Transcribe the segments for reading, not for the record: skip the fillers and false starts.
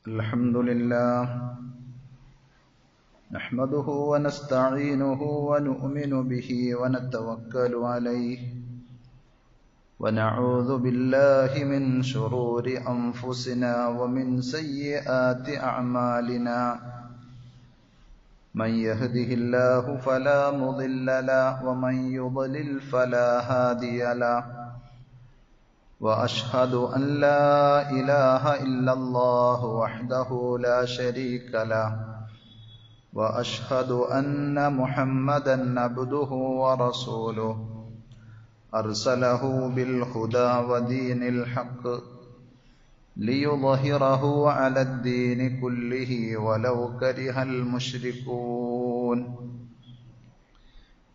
الحمد لله نحمده ونستعينه ونؤمن به ونتوكل عليه ونعوذ بالله من شرور أنفسنا ومن سيئات أعمالنا من يهده الله فلا مضل له ومن يضلل فلا هادي له وأشهد أن لا إله إلا الله وحده لا شريك له وأشهد أن محمدا عبده ورسوله أرسله بالهدى ودين الحق ليظهره على الدين كله ولو كره المشركون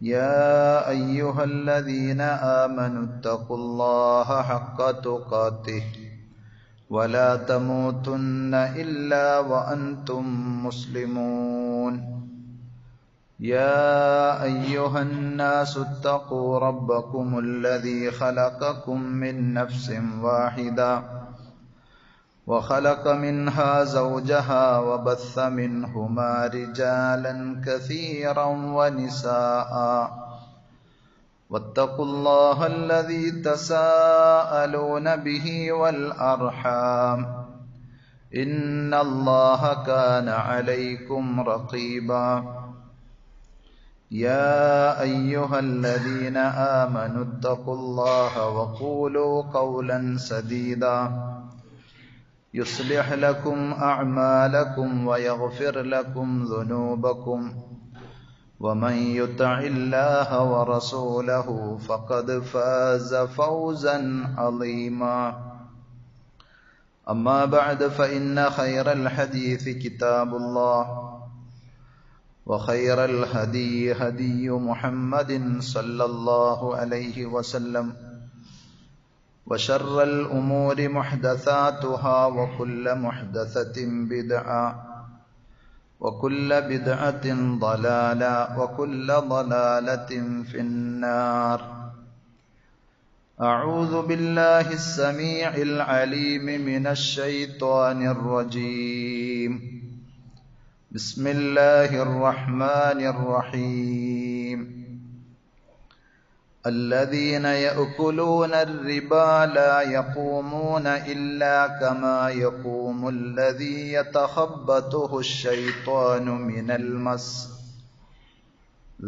يا أيها الذين آمنوا اتقوا الله حق تقاته ولا تموتن إلا وأنتم مسلمون يا أيها الناس اتقوا ربكم الذي خلقكم من نفس واحدة وخلق منها زوجها وبث منهما رجالا كثيرا ونساء واتقوا الله الذي تساءلون به والأرحام إن الله كان عليكم رقيبا يا أيها الذين آمنوا اتقوا الله وقولوا قولا سديدا يصلح لكم أعمالكم ويغفر لكم ذنوبكم ومن يطع الله ورسوله فقد فاز فوزا عظيما أما بعد فإن خير الحديث كتاب الله وخير الهدي هدي محمد صلى الله عليه وسلم وشر الأمور محدثاتها وكل محدثة بدعة وكل بدعة ضلالة وكل ضلالة في النار أعوذ بالله السميع العليم من الشيطان الرجيم بسم الله الرحمن الرحيم الذين يأكلون الربا لا يقومون إلا كما يقوم الذي يتخبطه الشيطان من المس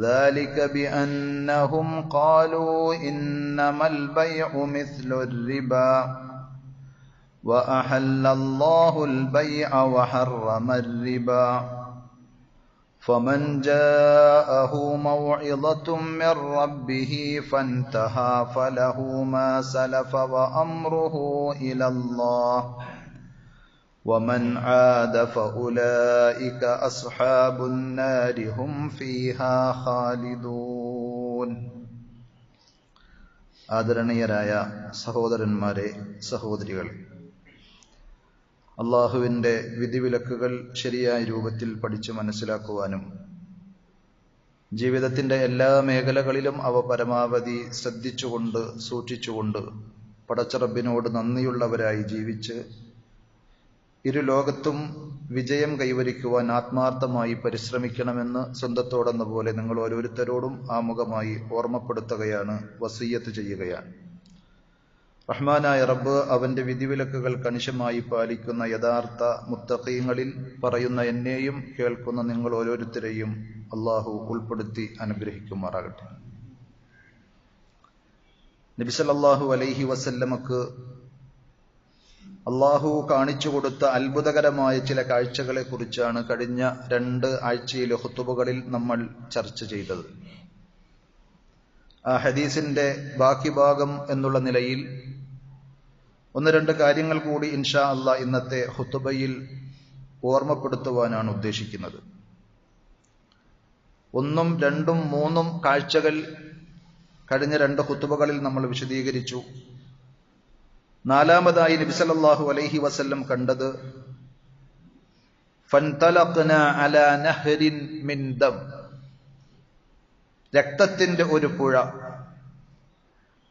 ذلك بأنهم قالوا إنما البيع مثل الربا وأحل الله البيع وحرم الربا فمن جاءه موعظة من ربه فانتهى فله ما سلف وأمره إلى الله ومن عاد فأولئك أصحاب النار هم فيها خالدون ആദരണീയരായ സഹോദരന്മാരെ സഹോദരികളെ, അള്ളാഹുവിൻ്റെ വിധിവിലക്കുകൾ ശരിയായ രൂപത്തിൽ പഠിച്ചു മനസ്സിലാക്കുവാനും ജീവിതത്തിൻ്റെ എല്ലാ മേഖലകളിലും അവ പരമാവധി ശ്രദ്ധിച്ചുകൊണ്ട് സൂക്ഷിച്ചുകൊണ്ട് പടച്ചറബിനോട് നന്ദിയുള്ളവരായി ജീവിച്ച് ഇരു ലോകത്തും വിജയം കൈവരിക്കുവാൻ ആത്മാർത്ഥമായി പരിശ്രമിക്കണമെന്ന് സ്വന്തത്തോടെന്ന പോലെ നിങ്ങൾ ഓരോരുത്തരോടും ആമുഖമായി ഓർമ്മപ്പെടുത്തുകയാണ്, വസിയ്യത്ത് ചെയ്യുകയാണ്. റഹ്മാനായ റബ്ബ് അവന്റെ വിധിവിലക്കുകൾ കണിശമായി പാലിക്കുന്ന യഥാർത്ഥ മുത്തഖീങ്ങളിൽ പറയുന്ന എന്നെയും കേൾക്കുന്ന നിങ്ങൾ ഓരോരുത്തരെയും അള്ളാഹു ഉൾപ്പെടുത്തി അനുഗ്രഹിക്കുമാറാകട്ടെ. നബി സല്ലല്ലാഹു അലൈഹി വസല്ലമക്ക് അള്ളാഹു കാണിച്ചു കൊടുത്ത അത്ഭുതകരമായ ചില കാഴ്ചകളെ കുറിച്ചാണ് കഴിഞ്ഞ 2 ആഴ്ചയിലെ ഖുതുബകളിൽ നമ്മൾ ചർച്ച ചെയ്തത്. ആ ഹദീസിന്റെ ബാക്കി ഭാഗം എന്നുള്ള നിലയിൽ 1-2 കാര്യങ്ങൾ കൂടി ഇൻഷാ അല്ലാഹ് ഇന്നത്തെ ഖുതുബയിൽ ഓർമ്മപ്പെടുത്തുവാനാണ് ഉദ്ദേശിക്കുന്നത്. 1ഉം 2ഉം 3ഉം കാഴ്ചകൾ കഴിഞ്ഞ 2 ഖുതുബകളിൽ നമ്മൾ വിശദീകരിച്ചു. 4-മതായി നബി സല്ലല്ലാഹു അലൈഹി വസല്ലം കണ്ടത് ഫൻതലഖ്ന അലാ നഹ്രിൻ മിൻ ദം, രക്തത്തിന്റെ ഒരു പുഴ.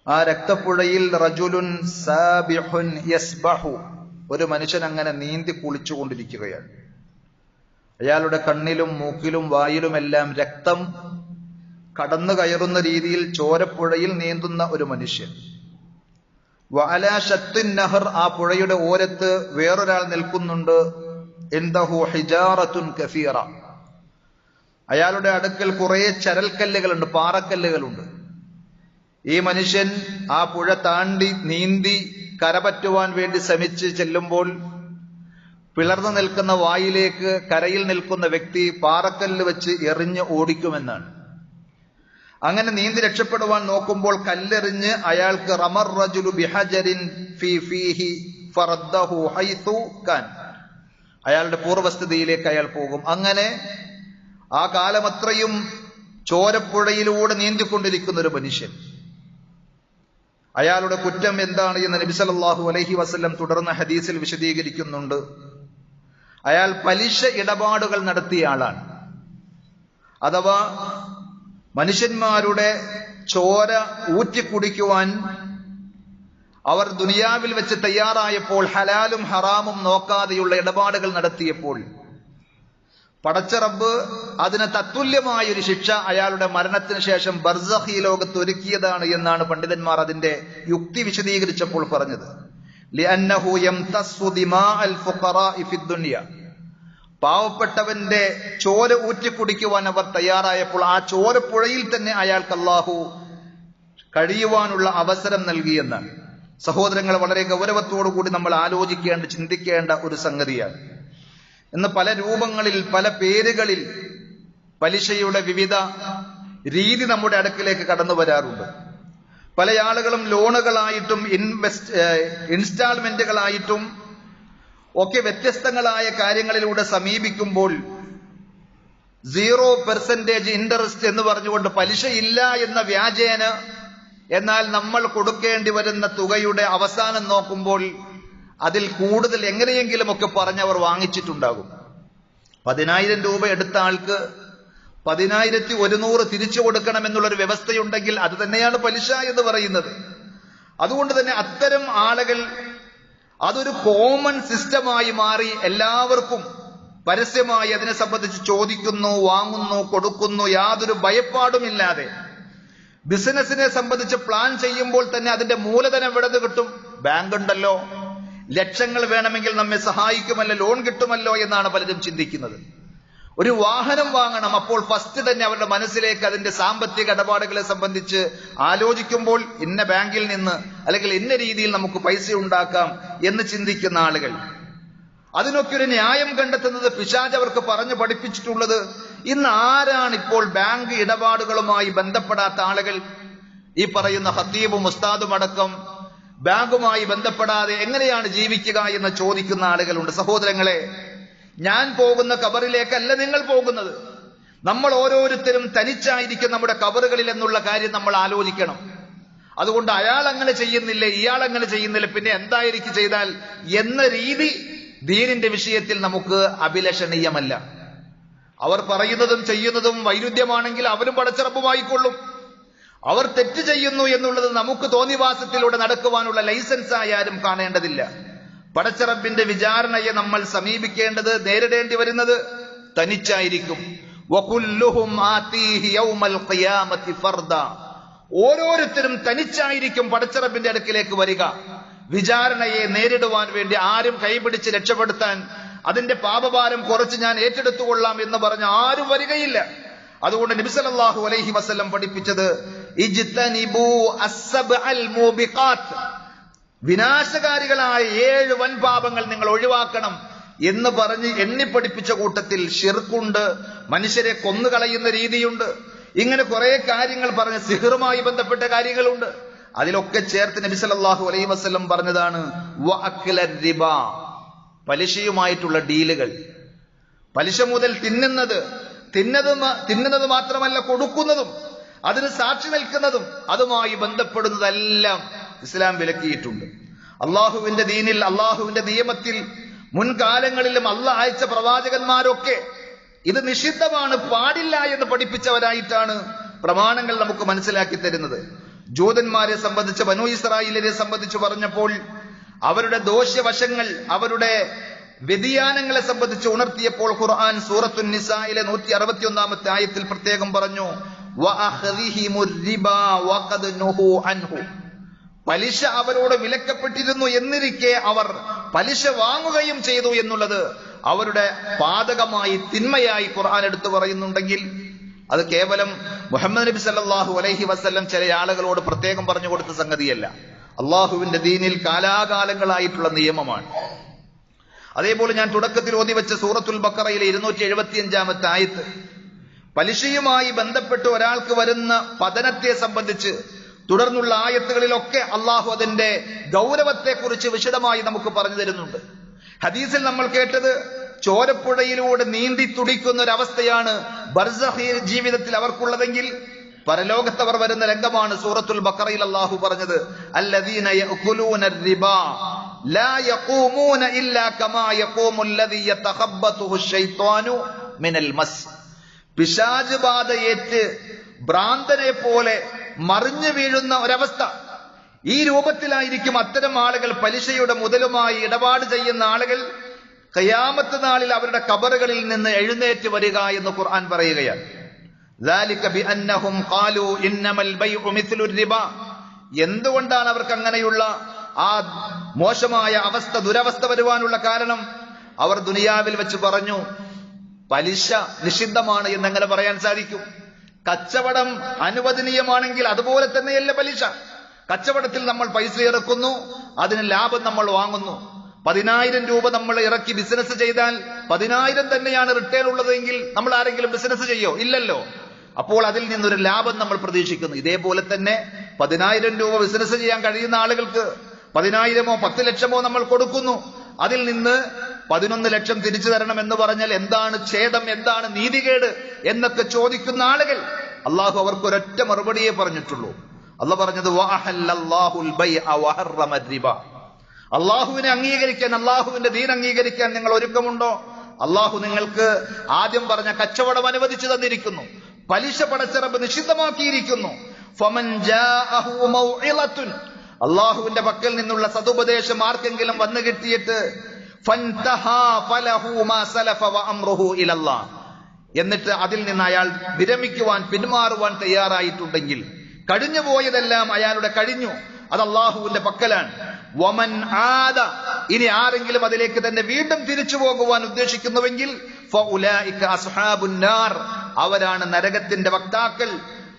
ആ രക്തപ്പുഴയിൽ റജുലുൻ സാബിഹുൻ യസ്ബഹു, ഒരു മനുഷ്യൻ അങ്ങനെ നീന്തി കുളിച്ചുകൊണ്ടിരിക്കുകയാണ്. അയാളുടെ കണ്ണിലും മൂക്കിലും വായിലുമെല്ലാം രക്തം കടന്നു കയറുന്ന രീതിയിൽ ചോരപ്പുഴയിൽ നീന്തുന്ന ഒരു മനുഷ്യൻ. വഅലാ ശത്തിൻ നഹർ, ആ പുഴയുടെ ഓരത്ത് വേറൊരാൾ നിൽക്കുന്നുണ്ട്. ഇൻദഹു ഹിജാറത്തുൻ കസീറ, അയാളുടെ അടുക്കൽ കുറെ ചരൽക്കല്ലുകളുണ്ട്, പാറക്കല്ലുകളുണ്ട്. ഈ മനുഷ്യൻ ആ പുഴ താണ്ടി നീന്തി കരപറ്റുവാൻ വേണ്ടി ശ്രമിച്ച് ചെല്ലുമ്പോൾ പിളർന്നു നിൽക്കുന്ന വായിലേക്ക് കരയിൽ നിൽക്കുന്ന വ്യക്തി പാറക്കല്ല് വെച്ച് എറിഞ്ഞ് ഓടിക്കുമെന്നാണ്. അങ്ങനെ നീന്തി രക്ഷപ്പെടുവാൻ നോക്കുമ്പോൾ കല്ലെറിഞ്ഞ് അയാൾക്ക് റമർ റജുലു ബിഹജരിൻ ഫീ ഫീഹി ഫറദ്ദഹു ഹൈതു കാൻ, അയാളുടെ പൂർവ്വസ്ഥിതിയിലേക്ക് അയാൾ പോകും. അങ്ങനെ ആ കാലമത്രയും ചോരപ്പുഴയിലൂടെ നീന്തിക്കൊണ്ടിരിക്കുന്ന ഒരു മനുഷ്യൻ. അയാളുടെ കുറ്റം എന്താണ് എന്ന് നബി സല്ലല്ലാഹു അലൈഹി വസല്ലം തുടർന്ന് ഹദീസിൽ വിശദീകരിക്കുന്നുണ്ട്. അയാൾ പലിശ ഇടപാടുകൾ നടത്തിയ ആളാണ്. അഥവാ മനുഷ്യന്മാരുടെ ചോര ഊറ്റിക്കുടിക്കുവാൻ അവർ ദുനിയാവിൽ വെച്ച് തയ്യാറായപ്പോൾ ഹലാലും ഹറാമും നോക്കാതെയുള്ള ഇടപാടുകൾ നടത്തിയപ്പോൾ പടച്ച റബ്ബ് അതിന് തത്തുല്യമായൊരു ശിക്ഷ അയാളുടെ മരണത്തിന് ശേഷം ബർസഖി ലോകത്ത് ഒരുക്കിയതാണ് എന്നാണ് പണ്ഡിതന്മാർ അതിന്റെ യുക്തി വിശദീകരിച്ചപ്പോൾ പറഞ്ഞത്. ലിഅന്നഹു യംതസ്സു ദിമാഅൽ ഫുഖറാഇ ഫിദ് ദുനിയ, പാവപ്പെട്ടവന്റെ ചോര ഊറ്റിക്കുടിക്കുവാൻ അവർ തയ്യാറായപ്പോൾ ആ ചോരപ്പുഴയിൽ തന്നെ അയാൾക്ക് അല്ലാഹു കഴിയുവാനുള്ള അവസരം നൽകിയെന്നാണ്. സഹോദരങ്ങളെ, വളരെ ഗൗരവത്തോടു കൂടി നമ്മൾ ആലോചിക്കേണ്ട, ചിന്തിക്കേണ്ട ഒരു സംഗതിയാണ്. ഇന്ന് പല രൂപങ്ങളിൽ, പല പേരുകളിൽ പലിശയുടെ വിവിധ രീതി നമ്മുടെ അടുക്കിലേക്ക് കടന്നു വരാറുണ്ട്. പല ആളുകളും ലോണുകളായിട്ടും ഇൻസ്റ്റാൾമെന്റുകളായിട്ടും ഒക്കെ വ്യത്യസ്തങ്ങളായ കാര്യങ്ങളിലൂടെ സമീപിക്കുമ്പോൾ 0% ഇൻട്രസ്റ്റ് എന്ന് പറഞ്ഞുകൊണ്ട് പലിശയില്ല എന്ന വ്യാജേന, എന്നാൽ നമ്മൾ കൊടുക്കേണ്ടി വരുന്ന തുകയുടെ അവസാനം നോക്കുമ്പോൾ അതിൽ കൂടുതൽ എങ്ങനെയെങ്കിലും ഒക്കെ പറഞ്ഞവർ വാങ്ങിച്ചിട്ടുണ്ടാകും. 10,000 രൂപ എടുത്ത ആൾക്ക് 10,100 തിരിച്ചു കൊടുക്കണമെന്നുള്ളൊരു വ്യവസ്ഥയുണ്ടെങ്കിൽ അത് തന്നെയാണ് പലിശ എന്ന് പറയുന്നത്. അതുകൊണ്ട് തന്നെ അത്തരം ആളുകൾ അതൊരു കോമൺ സിസ്റ്റമായി മാറി എല്ലാവർക്കും പരസ്യമായി അതിനെ സംബന്ധിച്ച് ചോദിക്കുന്നു, വാങ്ങുന്നു, കൊടുക്കുന്നു, യാതൊരു ഭയപ്പാടുമില്ലാതെ. ബിസിനസിനെ സംബന്ധിച്ച് പ്ലാൻ ചെയ്യുമ്പോൾ തന്നെ അതിന്റെ മൂലധനം എവിടെ കിട്ടും? ബാങ്ക് ഉണ്ടല്ലോ, ലക്ഷങ്ങൾ വേണമെങ്കിൽ നമ്മെ സഹായിക്കുമല്ലോ, ലോൺ കിട്ടുമല്ലോ എന്നാണ് പലരും ചിന്തിക്കുന്നത്. ഒരു വാഹനം വാങ്ങണം, അപ്പോൾ ഫസ്റ്റ് തന്നെ അവരുടെ മനസ്സിലേക്ക് അതിന്റെ സാമ്പത്തിക ഇടപാടുകളെ സംബന്ധിച്ച് ആലോചിക്കുമ്പോൾ ഇന്ന ബാങ്കിൽ നിന്ന് അല്ലെങ്കിൽ ഇന്ന രീതിയിൽ നമുക്ക് പൈസ ഉണ്ടാക്കാം എന്ന് ചിന്തിക്കുന്ന ആളുകൾ. അതിനൊക്കെ ഒരു ന്യായം കണ്ടെത്തുന്നത് പിശാച് അവർക്ക് പറഞ്ഞു പഠിപ്പിച്ചിട്ടുള്ളത്. ഇന്ന് ആരാണ് ഇപ്പോൾ ബാങ്ക് ഇടപാടുകളുമായി ബന്ധപ്പെടാത്ത ആളുകൾ? ഈ പറയുന്ന ഖത്തീബും ഉസ്താദും അടക്കം ബാങ്കുമായി ബന്ധപ്പെടാതെ എങ്ങനെയാണ് ജീവിക്കുക എന്ന് ചോദിക്കുന്ന ആളുകളുണ്ട്. സഹോദരങ്ങളെ, ഞാൻ പോകുന്ന ഖബറിലേക്കല്ല നിങ്ങൾ പോകുന്നത്. നമ്മൾ ഓരോരുത്തരും തനിച്ചായിരിക്കും നമ്മുടെ ഖബറുകളിൽ എന്നുള്ള കാര്യം നമ്മൾ ആലോചിക്കണം. അതുകൊണ്ട് അയാൾ അങ്ങനെ ചെയ്യുന്നില്ല, ഇയാൾ അങ്ങനെ ചെയ്യുന്നില്ല, പിന്നെ എന്തായിരിക്കും ചെയ്താൽ എന്ന രീതി ദീനിന്റെ വിഷയത്തിൽ നമുക്ക് അഭിലഷണീയമല്ല. അവർ പറയുന്നതും ചെയ്യുന്നതും വൈരുദ്ധ്യമാണെങ്കിൽ അവരും പടച്ചിറപ്പുമായിക്കൊള്ളും. അവർ തെറ്റ് ചെയ്യുന്നു എന്നുള്ളത് നമുക്ക് തോന്നിവാസത്തിലൂടെ നടക്കുവാനുള്ള ലൈസൻസ് ആയാലും കാണേണ്ടതില്ല. പടച്ചറബിന്റെ വിചാരണയെ നമ്മൾ സമീപിക്കേണ്ടത്, നേരിടേണ്ടി വരുന്നത് തനിച്ചായിരിക്കും. ഓരോരുത്തരും തനിച്ചായിരിക്കും പടച്ചറബിന്റെ അടുക്കിലേക്ക് വരിക. വിചാരണയെ നേരിടുവാൻ വേണ്ടി ആരും കൈപിടിച്ച് രക്ഷപ്പെടുത്താൻ, അതിന്റെ പാപഭാരം കുറച്ച് ഞാൻ ഏറ്റെടുത്തുകൊള്ളാം എന്ന് പറഞ്ഞ് ആരും വരികയില്ല. അതുകൊണ്ട് നബി സല്ലല്ലാഹു അലൈഹി വസല്ലം പഠിപ്പിച്ചത് ഇജ്തനിബൂ അസ്സബ്അൽ മൂബിഖാത്ത്, വിനാശകാരികളായ 7 വൻപാപങ്ങൾ നിങ്ങൾ ഒഴിവാക്കണം എന്ന് പറഞ്ഞ് എണ്ണിപ്പഠിപ്പിച്ച കൂട്ടത്തിൽ ശിർക്കുണ്ട്, മനുഷ്യരെ കൊന്നുകളയുന്ന രീതിയുണ്ട്, ഇങ്ങനെ കുറെ കാര്യങ്ങൾ പറഞ്ഞ് സിഹറുമായി ബന്ധപ്പെട്ട കാര്യങ്ങളുണ്ട്. അതിലൊക്കെ ചേർത്ത് നബി സല്ലല്ലാഹു അലൈഹി വസല്ലം പറഞ്ഞതാണ് വഅക്ലർ റിബ, പലിശയുമായിട്ടുള്ള ഡീലുകൾ. പലിശ മുതൽ തിന്നുന്നത് മാത്രമല്ല കൊടുക്കുന്നതും അതിന് സാക്ഷി നിൽക്കുന്നതും അതുമായി ബന്ധപ്പെടുന്നതെല്ലാം ഇസ്ലാം വിലക്കിയിട്ടുണ്ട്. അള്ളാഹുവിന്റെ ദീനിൽ, അള്ളാഹുവിന്റെ നിയമത്തിൽ മുൻകാലങ്ങളിലും അള്ളാഹ് അയച്ച പ്രവാചകന്മാരൊക്കെ ഇത് നിഷിദ്ധമാണ്, പാടില്ല എന്ന് പഠിപ്പിച്ചവരായിട്ടാണ് പ്രമാണങ്ങൾ നമുക്ക് മനസ്സിലാക്കി തരുന്നത്. ജൂതന്മാരെ സംബന്ധിച്ച്, ബനൂ ഇസ്രായേലിനെ സംബന്ധിച്ച് പറഞ്ഞപ്പോൾ അവരുടെ ദോഷ്യവശങ്ങൾ, അവരുടെ വ്യതിയാനങ്ങളെ സംബന്ധിച്ച് ഉണർത്തിയപ്പോൾ ഖുർആൻ സൂറത്തുൻ നിസായിലെ 161 ആയത്തിൽ പ്രത്യേകം പറഞ്ഞു, പലിശ അവരോട് വിലക്കപ്പെട്ടിരുന്നു എന്നിരിക്കെ അവർ പലിശ വാങ്ങുകയും ചെയ്തു എന്നുള്ളത് അവരുടെ പാതകമായി, തിന്മയായി ഖുർആൻ എടുത്തു പറയുന്നുണ്ടെങ്കിൽ അത് കേവലം മുഹമ്മദ് നബി സല്ലല്ലാഹു അലൈഹി വസല്ലം ചില ആളുകളോട് പ്രത്യേകം പറഞ്ഞു കൊടുത്ത സംഗതിയല്ല, അള്ളാഹുവിന്റെ ദീനിൽ കാലാകാലങ്ങളായിട്ടുള്ള നിയമമാണ്. അതേപോലെ ഞാൻ തുടക്കത്തിൽ ഓതി വെച്ച സൂറത്തുൽ ബഖറയിലെ 275 ആയത്ത്, പലിശയുമായി ബന്ധപ്പെട്ട് ഒരാൾക്ക് വരുന്ന പതനത്തെ സംബന്ധിച്ച് തുടർന്നുള്ള ആയത്തുകളിലൊക്കെ അള്ളാഹു അതിന്റെ ഗൗരവത്തെക്കുറിച്ച് വിശദമായി നമുക്ക് പറഞ്ഞു തരുന്നുണ്ട്. ഹദീസിൽ നമ്മൾ കേട്ടത് ചോരപ്പുഴയിലൂടെ നീന്തി തുടിക്കുന്ന ഒരവസ്ഥയാണ് ബർസഖി ജീവിതത്തിൽ അവർക്കുള്ളതെങ്കിൽ, പരലോകത്തവർ വരുന്ന രംഗമാണ് സൂറത്തുൽ ബഖറയിൽ അള്ളാഹു പറഞ്ഞത്, അല്ലദീന യഅകുലൂന റിബാ ലാ യഖൂമൂന ഇല്ലാ കമാ യഖൂമുൽ ലദീ യതഖബ്ബതുഹു ശൈത്വാനു മിനൽ മസ്. പിശാച് ബാധയേറ്റ് ഭ്രാന്തനെ പോലെ മറിഞ്ഞു വീഴുന്ന ഒരവസ്ഥ. ഈ രൂപത്തിലായിരിക്കും അത്തരം ആളുകൾ, പലിശയുടെ മുതലുമായി ഇടപാട് ചെയ്യുന്ന ആളുകൾ ഖിയാമത്ത് നാളിൽ അവരുടെ ഖബറുകളിൽ നിന്ന് എഴുന്നേറ്റ് വരിക എന്ന് ഖുർആൻ പറയുകയാണ്. ذَلِكَ بِأَنَّهُمْ قَالُوا إِنَّمَا الْبَيْعُ مِثْلُ الرِّبَا. എന്തുകൊണ്ടാണ് അവർക്ക് അങ്ങനെയുള്ള ആ മോശമായ അവസ്ഥ, ദുരവസ്ഥ വരുവാനുള്ള കാരണം? അവർ ദുനിയാവിൽ വെച്ച് പറഞ്ഞു, പലിശ നിഷിദ്ധമാണ് എന്നെങ്ങനെ പറയാൻ സാധിക്കും? കച്ചവടം അനുവദനീയമാണെങ്കിൽ അതുപോലെ തന്നെയല്ല പലിശ. കച്ചവടത്തിൽ നമ്മൾ പൈസ ഇറക്കുന്നു, അതിന് ലാഭം നമ്മൾ വാങ്ങുന്നു. 10,000 രൂപ നമ്മൾ ഇറക്കി ബിസിനസ് ചെയ്താൽ 10,000 തന്നെയാണ് റിട്ടേൺ ഉള്ളതെങ്കിൽ നമ്മൾ ആരെങ്കിലും ബിസിനസ് ചെയ്യോ? ഇല്ലല്ലോ. അപ്പോൾ അതിൽ നിന്നൊരു ലാഭം നമ്മൾ പ്രതീക്ഷിക്കുന്നു. ഇതേപോലെ തന്നെ 10,000 രൂപ ബിസിനസ് ചെയ്യാൻ കഴിയുന്ന ആളുകൾക്ക് 10,000-ഓ 10 ലക്ഷമോ നമ്മൾ കൊടുക്കുന്നു. അതിൽ നിന്ന് 11 ലക്ഷം തിരിച്ചു തരണം എന്ന് പറഞ്ഞാൽ എന്താണ് ഛേദം, എന്താണ് നീതികേട് എന്നൊക്കെ ചോദിക്കുന്ന ആളുകൾ, അള്ളാഹു അവർക്ക് ഒരൊറ്റ മറുപടിയേ പറഞ്ഞിട്ടുള്ളൂ. അള്ളാഹ് പറഞ്ഞത് വഅഹല്ലല്ലാഹുൽ ബൈഅ വഹറമ റിബ. അള്ളാഹുവിനെ അംഗീകരിക്കാൻ, അള്ളാഹുവിന്റെ ദീൻ അംഗീകരിക്കാൻ നിങ്ങൾ ഒരുക്കമുണ്ടോ? അള്ളാഹു നിങ്ങൾക്ക് ആദ്യം പറഞ്ഞ കച്ചവടം അനുവദിച്ചു തന്നിരിക്കുന്നു, പലിശ പടച്ച റബ്ബ് നിഷിദ്ധമാക്കിയിരിക്കുന്നു. ഫമൻ ജാഅഹു മൗഇളത്തുൻ, അള്ളാഹുവിന്റെ പക്കൽ നിന്നുള്ള സതുപദേശം ആർക്കെങ്കിലും വന്നു കിട്ടിയിട്ട് ഫൻതഹാ ഫലഹു മാ സലഫ വഅംറുഹു ഇലല്ലാഹ്, എന്നിട്ട് അതിൽ നിന്ന് അയാൾ വിരമിക്കുവാൻ, പിന്മാറുവാൻ തയ്യാറായിട്ടുണ്ടെങ്കിൽ, കഴിഞ്ഞു പോയതെല്ലാം അയാളുടെ കഴിഞ്ഞു, അത് അള്ളാഹുവിന്റെ പക്കലാണ്. വമൻ ആദ, ഇനി ആരെങ്കിലും അതിലേക്ക് തന്നെ വീണ്ടും തിരിച്ചു പോകുവാൻ ഉദ്ദേശിക്കുന്നുവെങ്കിൽ ഫഉലൈക അസ്ഹാബുൻ നാർ, അവരാണ് നരകത്തിന്റെ വക്താക്കൾ.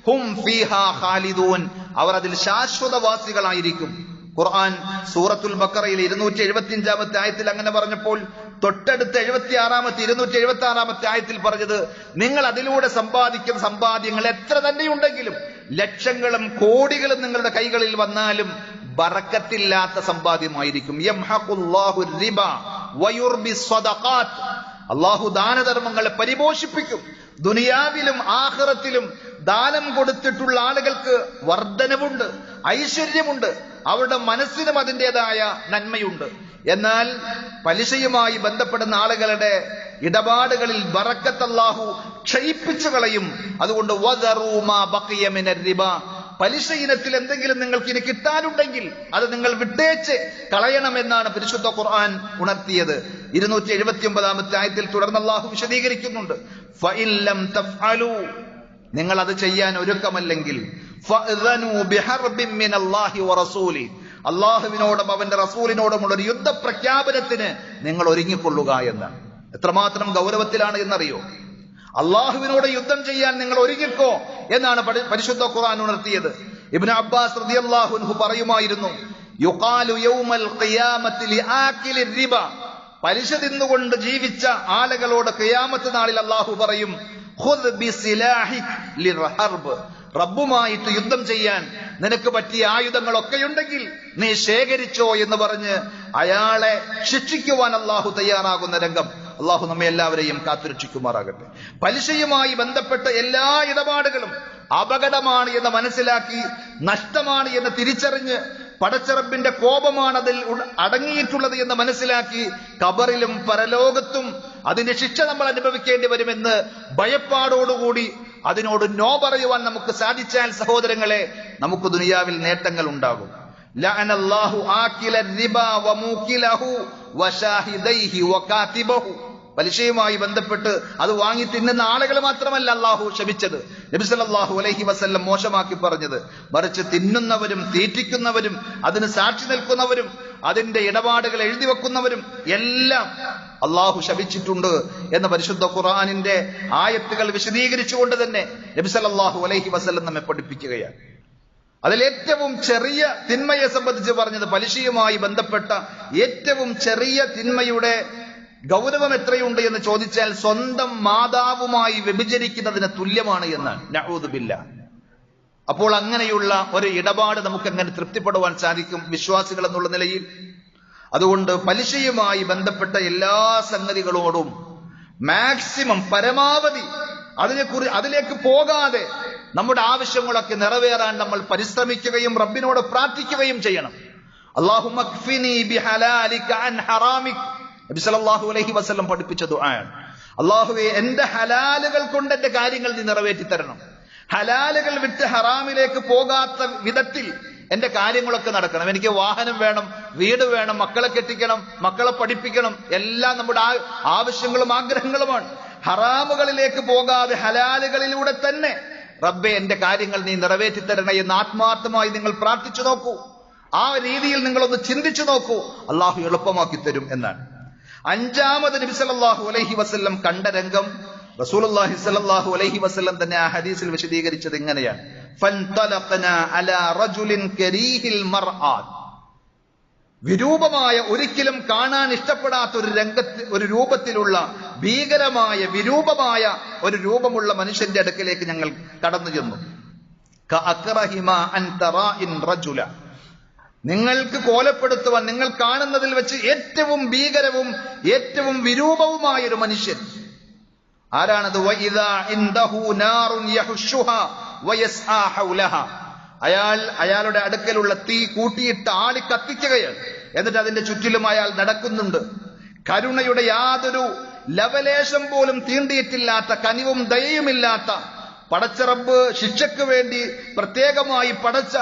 ഹും ഫീഹാ ഖാലിദൂൻ, അവർ അതിൽ ശാശ്വതവാസികളായിരിക്കും. ഖുർആൻ സൂറത്തുൽ ബഖറയിൽ 275 ആയത്തിൽ അങ്ങനെ പറഞ്ഞപ്പോൾ തൊട്ടടുത്ത 276 ആയത്തിൽ പറഞ്ഞത്, നിങ്ങൾ അതിലൂടെ സമ്പാദിക്കുന്ന സമ്പാദ്യങ്ങൾ എത്ര തന്നെയുണ്ടെങ്കിലും, ലക്ഷങ്ങളും കോടികളും നിങ്ങളുടെ കൈകളിൽ വന്നാലും ബറക്കത്തില്ലാത്ത സമ്പാദ്യമായിരിക്കും. യംഹഖുല്ലാഹു റിബ വയുർബി സ്വദഖാത്ത്, അള്ളാഹു ദാനധർമ്മങ്ങളെ പരിപോഷിപ്പിക്കും. ദുനിയാവിലും ആഖിറത്തിലും ദാനം കൊടുത്തിട്ടുള്ള ആളുകൾക്ക് വർധനവുണ്ട്, ഐശ്വര്യമുണ്ട്, അവരുടെ മനസ്സിനും അതിൻ്റെതായ നന്മയുണ്ട്. എന്നാൽ പലിശയുമായി ബന്ധപ്പെടുന്ന ആളുകളുടെ ഇടപാടുകളിൽ ബറക്കത്ത് അല്ലാഹു ക്ഷയിപ്പിച്ചു കളയും. അതുകൊണ്ട് വദറൂ മാ ബഖിയ മിനർ റിബ, പലിശ ഇനത്തിൽ എന്തെങ്കിലും നിങ്ങൾക്ക് ഇനി കിട്ടാനുണ്ടെങ്കിൽ അത് നിങ്ങൾ വിട്ടേച്ച് കളയണമെന്നാണ് പരിശുദ്ധ ഖുർആൻ ഉണർത്തിയത്. 279 ആയത്തിൽ തുടർന്ന് അല്ലാഹു വിശദീകരിക്കുന്നുണ്ട്, ഫഇൻ ലം തഫ്അലൂ, നിങ്ങൾ അത് ചെയ്യാൻ ഒരുക്കമല്ലെങ്കിൽ ഫഅ്ദനൂ ബിഹർബിൻ മിനല്ലാഹി വറസൂലി, അല്ലാഹുവിനോടും അവന്റെ റസൂലിനോടുമുള്ള ഒരു യുദ്ധപ്രഖ്യാപനത്തിന് നിങ്ങൾ ഒരുങ്ങിക്കൊള്ളുക എന്നാണ്. എത്രമാത്രം ഗൗരവത്തിലാണ് എന്നറിയോ? അള്ളാഹുവിനോട് യുദ്ധം ചെയ്യാൻ നിങ്ങൾ ഒരുങ്ങിക്കോ എന്നാണ് പരിശുദ്ധ ഖുർആൻ ഉണർത്തിയത്. ഇബ്നു അബ്ബാസ് റളിയല്ലാഹു അൻഹു പറയുമായിരുന്നു, യുഖാലു യൗമൽ ഖിയാമത്തി ലിആകിലി റിബ, പലിശ തിന്നുകൊണ്ട് ജീവിച്ച ആളുകളോട് ഖിയാമത്ത് നാളിൽ അള്ളാഹു പറയും, ഖുദ് ബിസിലാഹിക് ലിർഹർബ്, റബ്ബുമായിട്ട് യുദ്ധം ചെയ്യാൻ നിനക്ക് പറ്റിയ ആയുധങ്ങളൊക്കെയുണ്ടെങ്കിൽ നീ ശേഖരിച്ചോ എന്ന് പറഞ്ഞ് അയാളെ ശിക്ഷിക്കുവാൻ അള്ളാഹു തയ്യാറാകുന്ന രംഗം. അള്ളാഹു നമ്മെ എല്ലാവരെയും കാത്തുരക്ഷിക്കുമാറാകട്ടെ. പലിശയുമായി ബന്ധപ്പെട്ട എല്ലാ ഇടപാടുകളും അപകടമാണ് എന്ന് മനസ്സിലാക്കി, നഷ്ടമാണ് എന്ന് തിരിച്ചറിഞ്ഞ്, പടച്ചറബിന്റെ കോപമാണ് അതിൽ അടങ്ങിയിട്ടുള്ളത് എന്ന് മനസ്സിലാക്കി, ഖബറിലും പരലോകത്തും അതിന്റെ ശിക്ഷ നമ്മൾ അനുഭവിക്കേണ്ടി വരുമെന്ന് ഭയപ്പാടോടുകൂടി അതിനോട് നോ പറയുവാൻ നമുക്ക് സാധിച്ചാൽ സഹോദരങ്ങളെ, നമുക്ക് ദുനിയാവിൽ നേട്ടങ്ങൾ ഉണ്ടാകും. ലഅനല്ലാഹു ആകില റിബ വമൂകിലഹു വശാഹിദൈഹി വകാതിബഹു. പലിശയുമായി ബന്ധപ്പെട്ട് അത് വാങ്ങി തിന്നുന്ന ആളുകൾ മാത്രമല്ല അള്ളാഹു ശപിച്ചത്, നബി സല്ലല്ലാഹു അലൈഹി വസല്ലം മോശമാക്കി പറഞ്ഞത്, മറിച്ച് തിന്നുന്നവരും തീറ്റിക്കുന്നവരും അതിന് സാക്ഷി നിൽക്കുന്നവരും അതിന്റെ ഇടപാടുകൾ എഴുതി വെക്കുന്നവരും എല്ലാം അള്ളാഹു ശപിച്ചിട്ടുണ്ട് എന്ന് പരിശുദ്ധ ഖുർആനിന്റെ ആയത്തുകൾ വിശദീകരിച്ചുകൊണ്ട് തന്നെ നബി സല്ലല്ലാഹു അലൈഹി വസല്ലം നമ്മെ പഠിപ്പിക്കുകയാണ്. അതിലേറ്റവും ചെറിയ തിന്മയെ സംബന്ധിച്ച് പറഞ്ഞത്, പലിശയുമായി ബന്ധപ്പെട്ട ഏറ്റവും ചെറിയ തിന്മയുടെ ഗൗരവം എത്രയുണ്ട് എന്ന് ചോദിച്ചാൽ സ്വന്തം മാതാവുമായി വ്യഭിചരിക്കുന്നതിന് തുല്യമാണ് എന്നാണ്. നഊദു ബില്ലാഹ്. അപ്പോൾ അങ്ങനെയുള്ള ഒരു ഇടപാട് നമുക്ക് എങ്ങനെ തൃപ്തിപ്പെടുവാൻ സാധിക്കും വിശ്വാസികൾ എന്നുള്ള നിലയിൽ? അതുകൊണ്ട് പലിശയുമായി ബന്ധപ്പെട്ട എല്ലാ സംഗതികളോടും മാക്സിമം പരമാവധി അതിലേക്ക് പോകാതെ നമ്മുടെ ആവശ്യങ്ങളൊക്കെ നിറവേറാൻ നമ്മൾ പരിശ്രമിക്കുകയും റബ്ബിനോട് പ്രാർത്ഥിക്കുകയും ചെയ്യണം. അല്ലാഹുമ്മ ക്ഫിനി ബിഹലാലിക അൻ ഹറാമിക്. നബി സല്ലല്ലാഹു അലൈഹി വസല്ലം പഠിപ്പിച്ച ദുആയാണ്. അല്ലാഹുവേ, എന്റെ ഹലാലുകൾ കൊണ്ട് എന്റെ കാര്യങ്ങൾ നീ നിറവേറ്റി തരണം. ഹലാലുകൾ വിട്ട് ഹറാമിലേക്ക് പോകാത്ത വിധത്തിൽ എന്റെ കാര്യങ്ങളൊക്കെ നടക്കണം. എനിക്ക് വാഹനം വേണം, വീട് വേണം, മക്കളെ കെട്ടിക്കണം, മക്കളെ പഠിപ്പിക്കണം, എല്ലാം നമ്മുടെ ആവശ്യങ്ങളും ആഗ്രഹങ്ങളുമാണ്. ഹറാമുകളിലേക്ക് പോകാതെ ഹലാലുകളിലൂടെ തന്നെ റബ്ബേ എന്റെ കാര്യങ്ങൾ നീ നിറവേറ്റി തരണേ എന്ന് ആത്മാർത്ഥമായി നിങ്ങൾ പ്രാർത്ഥിച്ചു നോക്കൂ. ആ രീതിയിൽ നിങ്ങളൊന്ന് ചിന്തിച്ചു നോക്കൂ, അള്ളാഹു എളുപ്പമാക്കി തരും എന്നാണ്. അഞ്ചാമത് നബി സല്ലല്ലാഹു അലൈഹി വസല്ലം കണ്ട രംഗം റസൂലുള്ളാഹി സ്വല്ലല്ലാഹു അലൈഹി വസല്ലം തന്നെ ആ ഹദീസിൽ വിശദീകരിച്ചത് ഇങ്ങനെയാണ്: ഫൻതലഖനാ അലാ റജുലിൻ കരീഹിൽ മർആത്ത്. വിരൂപമായ, ഒരിക്കലും കാണാൻ ഇഷ്ടപ്പെടാത്ത ഒരു രൂപത്തിലുള്ള ഭീകരമായ വിരൂപമായ ഒരു രൂപമുള്ള മനുഷ്യന്റെ അടുക്കലേക്ക് ഞങ്ങൾ കടന്നു ചെന്നു. കഅക്റഹിമാ അൻ തറാഇൻ റജുല. നിങ്ങൾക്ക് കോലപ്പെടുത്തുവാൻ നിങ്ങൾ കാണുന്നതിൽ വെച്ച് ഏറ്റവും ഭീകരവും ഏറ്റവും വിരൂപവുമായ ഒരു മനുഷ്യൻ. ആരാണത്? വഇദാ ഇൻദഹു നാറുൻ യഹുഷുഹാ വയസ്ആ ഹൗലഹാ. അയാളുടെ അടുക്കലുള്ള തീ കൂട്ടിയിട്ട് ആളി കത്തിക്കുകയാണ്. എന്നിട്ട് അതിന്റെ ചുറ്റിലും അയാൾ നടക്കുന്നുണ്ട്. കരുണയുടെ യാതൊരു ലവലേശം പോലും തീണ്ടിയിട്ടില്ലാത്ത, കനിവും ദയയുമില്ലാത്ത, പടച്ച റബ്ബ് ശിക്ഷയ്ക്ക് വേണ്ടി പ്രത്യേകമായി പടച്ച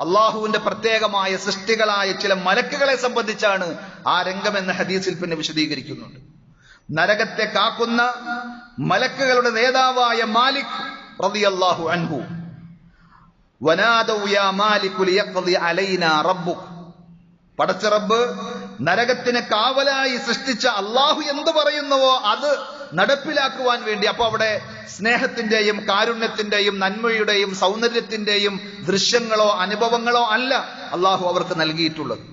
അള്ളാഹുവിന്റെ പ്രത്യേകമായ സൃഷ്ടികളായ ചില മലക്കുകളെ സംബന്ധിച്ചാണ് ആ രംഗമെന്ന ഹദീസിൽ പിന്നെ വിശദീകരിക്കുന്നുണ്ട്. നരകത്തെ കാക്കുന്ന മലക്കുകളുടെ നേതാവായ മാലിക് റളിയല്ലാഹു അൻഹു, വനാദൗ യാ മാലികു ലിയഖ്ദി അലൈനാ റബ്ബുക്. പടച്ച റബ്ബ് നരകത്തിന് കാവലായി സൃഷ്ടിച്ച അള്ളാഹു എന്ത് പറയുന്നുവോ അത് നടപ്പിലാക്കുവാൻ വേണ്ടി. അപ്പൊ അവിടെ സ്നേഹത്തിന്റെയും കാരുണ്യത്തിന്റെയും നന്മയുടെയും സൗന്ദര്യത്തിന്റെയും ദൃശ്യങ്ങളോ അനുഭവങ്ങളോ അല്ല അള്ളാഹു അവർക്ക് നൽകിയിട്ടുള്ളത്.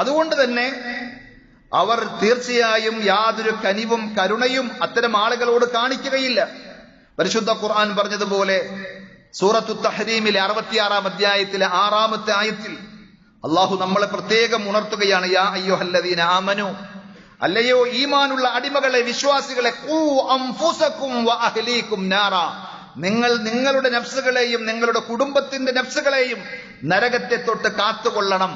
അതുകൊണ്ട് തന്നെ അവർ തീർച്ചയായും യാതൊരു കനിവും കരുണയും അത്തരം ആളുകളോട് കാണിക്കുകയില്ല. പരിശുദ്ധ ഖുർആൻ പറഞ്ഞതുപോലെ സൂറത്തു തഹ്രീമിലെ 66-ാം അധ്യായത്തിലെ 6-ാമത്തെ ആയത്തിൽ അള്ളാഹു നമ്മളെ പ്രത്യേകം ഉണർത്തുകയാണ്: യാ അയ്യുഹല്ലദീന ആമനു, അല്ലയോ ഈമാനുള്ള അടിമകളെ, വിശ്വാസികളെ, ഖൂ അൻഫുസകും വഅഹ്ലീകും നാറാ. നിങ്ങൾ നിങ്ങളുടെ നഫ്സുകളെയും നിങ്ങളുടെ കുടുംബത്തിന്റെ നഫ്സുകളെയും നരകത്തെ തൊട്ട് കാത്തുകൊള്ളണം.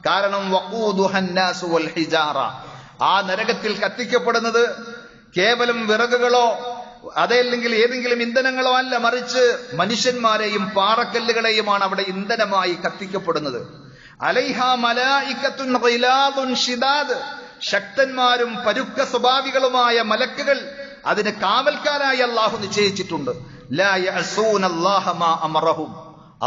കാരണം വഖൂദുഹൻ നാസു വൽ ഹിജാറ. ആ നരകത്തിൽ കത്തിക്കപ്പെടുന്നത് കേവലം വിറകുകളോ അതല്ലെങ്കിൽ ഏതെങ്കിലും ഇന്ധനങ്ങളോ അല്ല, മറിച്ച് മനുഷ്യന്മാരെയും പാറക്കല്ലുകളെയുമാണ് അവിടെ ഇന്ധനമായി കത്തിക്കപ്പെടുന്നത്. അലൈഹാ മലായികത്തുൻ ഗിലാദുൻ ശിദാദ്. ശക്തന്മാരും പരുക്ക സ്വഭാവികളുമായ മലക്കുകൾ അതിന് കാവൽക്കാരായി അള്ളാഹു നിശ്ചയിച്ചിട്ടുണ്ട്. ലാ യഅസൂനല്ലാഹ മാ അമറഹും.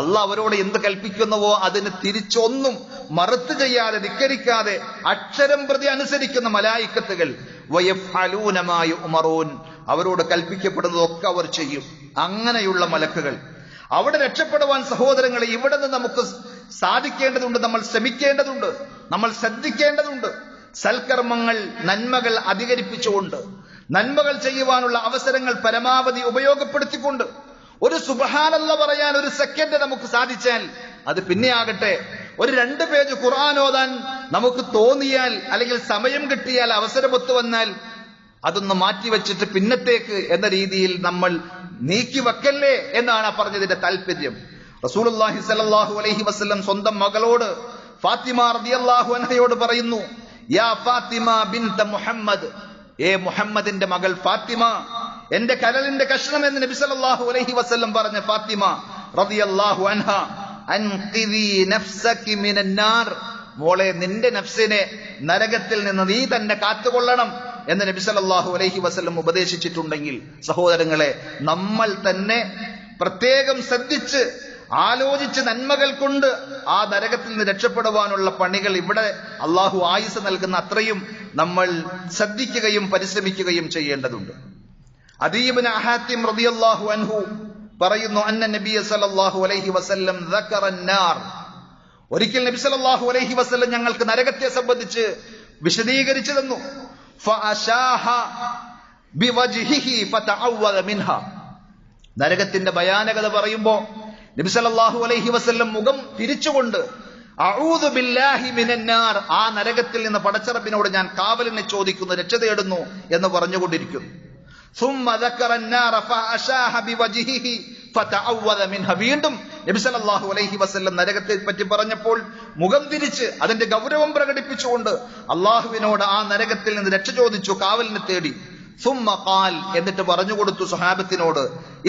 അള്ളാഹ് അവരോട് എന്ത് കൽപ്പിക്കുന്നുവോ അതിന് തിരിച്ചൊന്നും മറുത്ത് ചെയ്യാതെ ധിക്കരിക്കാതെ അക്ഷരം പ്രതി അനുസരിക്കുന്ന മലായിക്കത്തുകൾ. വയഫ്അലൂന മാ യുഅമറൂൻ. അവരോട് കൽപ്പിക്കപ്പെടുന്നതൊക്കെ അവർ ചെയ്യും. അങ്ങനെയുള്ള മലക്കുകൾ. അവിടെ രക്ഷപ്പെടുവാൻ സഹോദരങ്ങളെ, ഇവിടെ നിന്ന് നമുക്ക് സാധിക്കേണ്ടതുണ്ട്, നമ്മൾ ശ്രമിക്കേണ്ടതുണ്ട്, നമ്മൾ ശ്രദ്ധിക്കേണ്ടതുണ്ട്. സൽക്കർമ്മങ്ങൾ, നന്മകൾ അധികരിപ്പിച്ചുകൊണ്ട്, നന്മകൾ ചെയ്യുവാനുള്ള അവസരങ്ങൾ പരമാവധി ഉപയോഗപ്പെടുത്തിക്കൊണ്ട്, ഒരു സുബ്ഹാനല്ലാഹ് പറയാൻ ഒരു സെക്കൻഡ് നമുക്ക് സാധിച്ചാൽ അത് പിന്നെ ആകട്ടെ, ഒരു 2 പേജ് ഖുർആൻ ഓതാൻ നമുക്ക് തോന്നിയാൽ അല്ലെങ്കിൽ സമയം കിട്ടിയാൽ അവസരമൊത്തു വന്നാൽ അതൊന്ന് മാറ്റിവെച്ചിട്ട് പിന്നത്തേക്ക് എന്ന രീതിയിൽ നമ്മൾ നീക്കി വെക്കല്ലേ എന്നാണ് പറഞ്ഞതിന്റെ താല്പര്യം. റസൂലുള്ളാഹി സ്വല്ലല്ലാഹു അലൈഹി വസല്ലം സ്വന്തം മകളോട് ഫാത്തിമ റളിയല്ലാഹു അൻഹയോട് പറയുന്നു: യാ ഫാത്തിമ ബിൻത മുഹമ്മദ്, ഏ മുഹമ്മദിന്റെ മകൾ ഫാത്തിമ, എന്റെ കരളിന്റെ കഷ്ണം എന്ന് നബി സല്ലല്ലാഹു അലൈഹി വസല്ലം പറഞ്ഞ ഫാത്തിമ റളിയല്ലാഹു അൻഹ അൻഖിദി നഫ്സകി മിനന്നാർ, മോളെ നിന്റെ നഫ്സിനെ നരകത്തിൽ നിന്ന് നീ തന്നെ കാത്തുകൊള്ളണം എന്ന് നബി സല്ലല്ലാഹു അലൈഹി വസല്ലം ഉപദേശിച്ചിട്ടുണ്ടെങ്കിൽ, സഹോദരങ്ങളെ, നമ്മൾ തന്നെ പ്രത്യേകം ശ്രദ്ധിച്ച് ആലോചിച്ച് നന്മകൾ കൊണ്ട് ആ നരകത്തിൽ നിന്ന് രക്ഷപ്പെടുവാനുള്ള പണികൾ ഇവിടെ അള്ളാഹു ആയുസ് നൽകുന്ന അത്രയും നമ്മൾ ശ്രദ്ധിക്കുകയും പരിശ്രമിക്കുകയും ചെയ്യേണ്ടതുണ്ട്. അദീ ഇബ്നു ഹാത്തിം റളിയല്ലാഹു അൻഹു പറയുന്നു, അന്ന നബിയ സല്ലല്ലാഹു അലൈഹി വസല്ലം ദക്കറ അന്നാർ, ഒരിക്കൽ നബി സല്ലല്ലാഹു അലൈഹി വസല്ലം ഞങ്ങൾക്ക് നരകത്തെ സംബന്ധിച്ച് വിശദീകരിച്ചു തന്നു. ഫഅശാഹ ബിവജ്ഹിഹി ഫതഅവദ മിൻഹാ, നരകത്തിന്റെ ഭയാനകത പറയുമ്പോ നബി സല്ലല്ലാഹു അലൈഹി വസല്ലം മുഖം തിരിച്ചുകൊണ്ട് അഊദു ബില്ലാഹി മിനന്നാർ, ആ നരകത്തിൽ നിന്ന് പടച്ചറബിനോട് ഞാൻ കാവലിനെ ചോദിക്കുന്നു, രക്ഷ തേടുന്നു എന്ന് പറഞ്ഞുകൊണ്ടിരിക്കുന്നു. ثم ذكر النار فأشاح بوجهه فتعوذ منها, വീണ്ടും നബി സല്ലല്ലാഹു അലൈഹി വസല്ലം നരകത്തെ പറ്റി പറഞ്ഞപ്പോൾ മുഖം തിരിച്ച് അതിന്റെ ഗൗരവം പ്രകടിപ്പിച്ചുകൊണ്ട് അള്ളാഹുവിനോട് ആ നരകത്തിൽ നിന്ന് രക്ഷ ചോദിച്ചു, കാവലിനെ തേടി. ثم قال, എന്നിട്ട് പറഞ്ഞു കൊടുത്തു സ്വഹാബത്തിനോട്,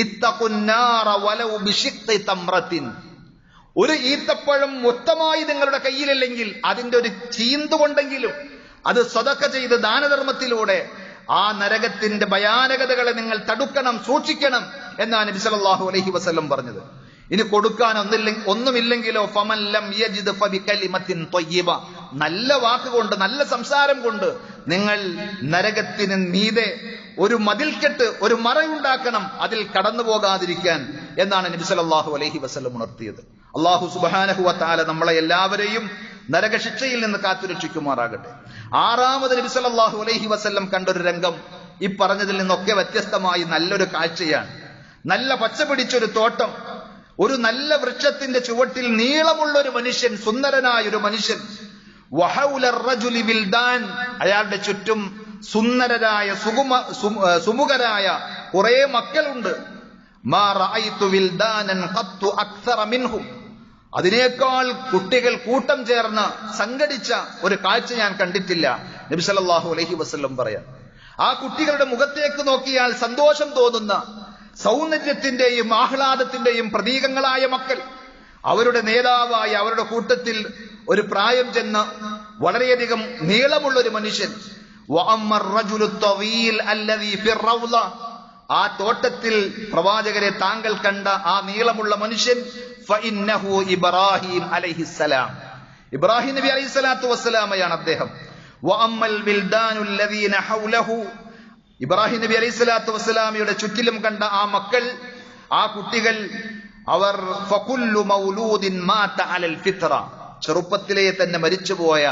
ഇത്തഖുൻ നാറ വലൗ ബിശിഖ്ഖി തംറത്തിൻ, ഒരു ഈത്തപ്പഴം മൊത്തമായി നിങ്ങളുടെ കയ്യിലില്ലെങ്കിൽ അതിന്റെ ഒരു ചീന്തുകൊണ്ടെങ്കിലും അത് സദഖ ചെയ്ത് ദാനധർമ്മത്തിലൂടെ ആ നരകത്തിന്റെ ഭയാനകതകളെ നിങ്ങൾ തടുക്കണം, സൂക്ഷിക്കണം എന്നാണ് നബി സല്ലല്ലാഹു അലൈഹി വസല്ലം പറഞ്ഞത്. ഇനി കൊടുക്കാൻ ഒന്നുമില്ലെങ്കിലോ ഫമൻ ലം യജിദ് ഫബികലിമത്തിൻ ത്വയ്യിബ, നല്ല വാക്കുകൊണ്ട് നല്ല സംസാരം കൊണ്ട് നിങ്ങൾ നരകത്തിന് മീതെ ഒരു മതിൽക്കെട്ട്, ഒരു മറയുണ്ടാക്കണം, അതിൽ കടന്നു പോകാതിരിക്കാൻ എന്നാണ് നബി സല്ലല്ലാഹു അലൈഹി വസല്ലം ഉണർത്തിയത്. അല്ലാഹു സുബ്ഹാനഹു വ തആല നമ്മളെ എല്ലാവരെയും നരകശിക്ഷയിൽ നിന്ന് കാത്തുരക്ഷിക്കുമാറാകട്ടെ. ആറാമത് നബി സല്ലല്ലാഹു അലൈഹി വസല്ലം കണ്ടൊരു രംഗം ഈ പറഞ്ഞതിൽ നിന്നൊക്കെ വ്യത്യസ്തമായി നല്ലൊരു കാഴ്ചയാണ്. നല്ല പച്ച പിടിച്ചൊരു തോട്ടം, ഒരു നല്ല വൃക്ഷത്തിന്റെ ചുവട്ടിൽ നീളമുള്ള ഒരു മനുഷ്യൻ, സുന്ദരനായ ഒരു മനുഷ്യൻ. വഹൗല റജുലി വിൽദാൻ, അയാളുടെ ചുറ്റും സുന്ദരരായ സുമുഖരായ കുറെ മക്കളുണ്ട്. മാ റഅയ്തു വിൽദാനൻ ഖത്തു അക്സറ മിൻഹും, അതിനേക്കാൾ കുട്ടികൾ കൂട്ടം ചേർന്ന് സംഘടിച്ച ഒരു കാഴ്ച ഞാൻ കണ്ടിട്ടില്ല. നബി സല്ലല്ലാഹു അലൈഹി വസല്ലം പറയാം, ആ കുട്ടികളുടെ മുഖത്തേക്ക് നോക്കിയാൽ സന്തോഷം തോന്നുന്ന സൗന്ദര്യത്തിന്റെയും ആഹ്ലാദത്തിന്റെയും പ്രതീകങ്ങളായ മക്കൾ. അവരുടെ നേതാവായ, അവരുടെ കൂട്ടത്തിൽ ഒരു പ്രായം ചെന്ന് വളരെയധികം നീളമുള്ള ഒരു മനുഷ്യൻ. വഅമ്മർ റജുലു തവീൽ അല്ലദീ ഫിർ റൗള, ആ തോട്ടത്തിൽ പ്രവാചകരെ താങ്കൾ കണ്ട ആ നീളമുള്ള മനുഷ്യൻ ഫഇന്നഹു ഇബ്രാഹിം അലൈഹിസ്സലാം, ഇബ്രാഹിം നബി അലൈഹിസ്സലാത്തു വസ്സലാമയാണ് അദ്ദേഹം. വഅമ്മൽ വിൽദാനു അല്ലദീന ഹൗലഹു, ഇബ്രാഹിം നബി അലൈഹിസ്സലാത്തു വസ്സലാമയുടെ ചുറ്റിലും കണ്ട ആ മക്കൾ, ആ കുട്ടികൾ, അവർ ഫകുല്ലു മൗലൂദിൻ മാത അലൽ ഫിത്ര, ചെറുപ്പത്തിലേ തന്നെ മരിച്ചുപോയ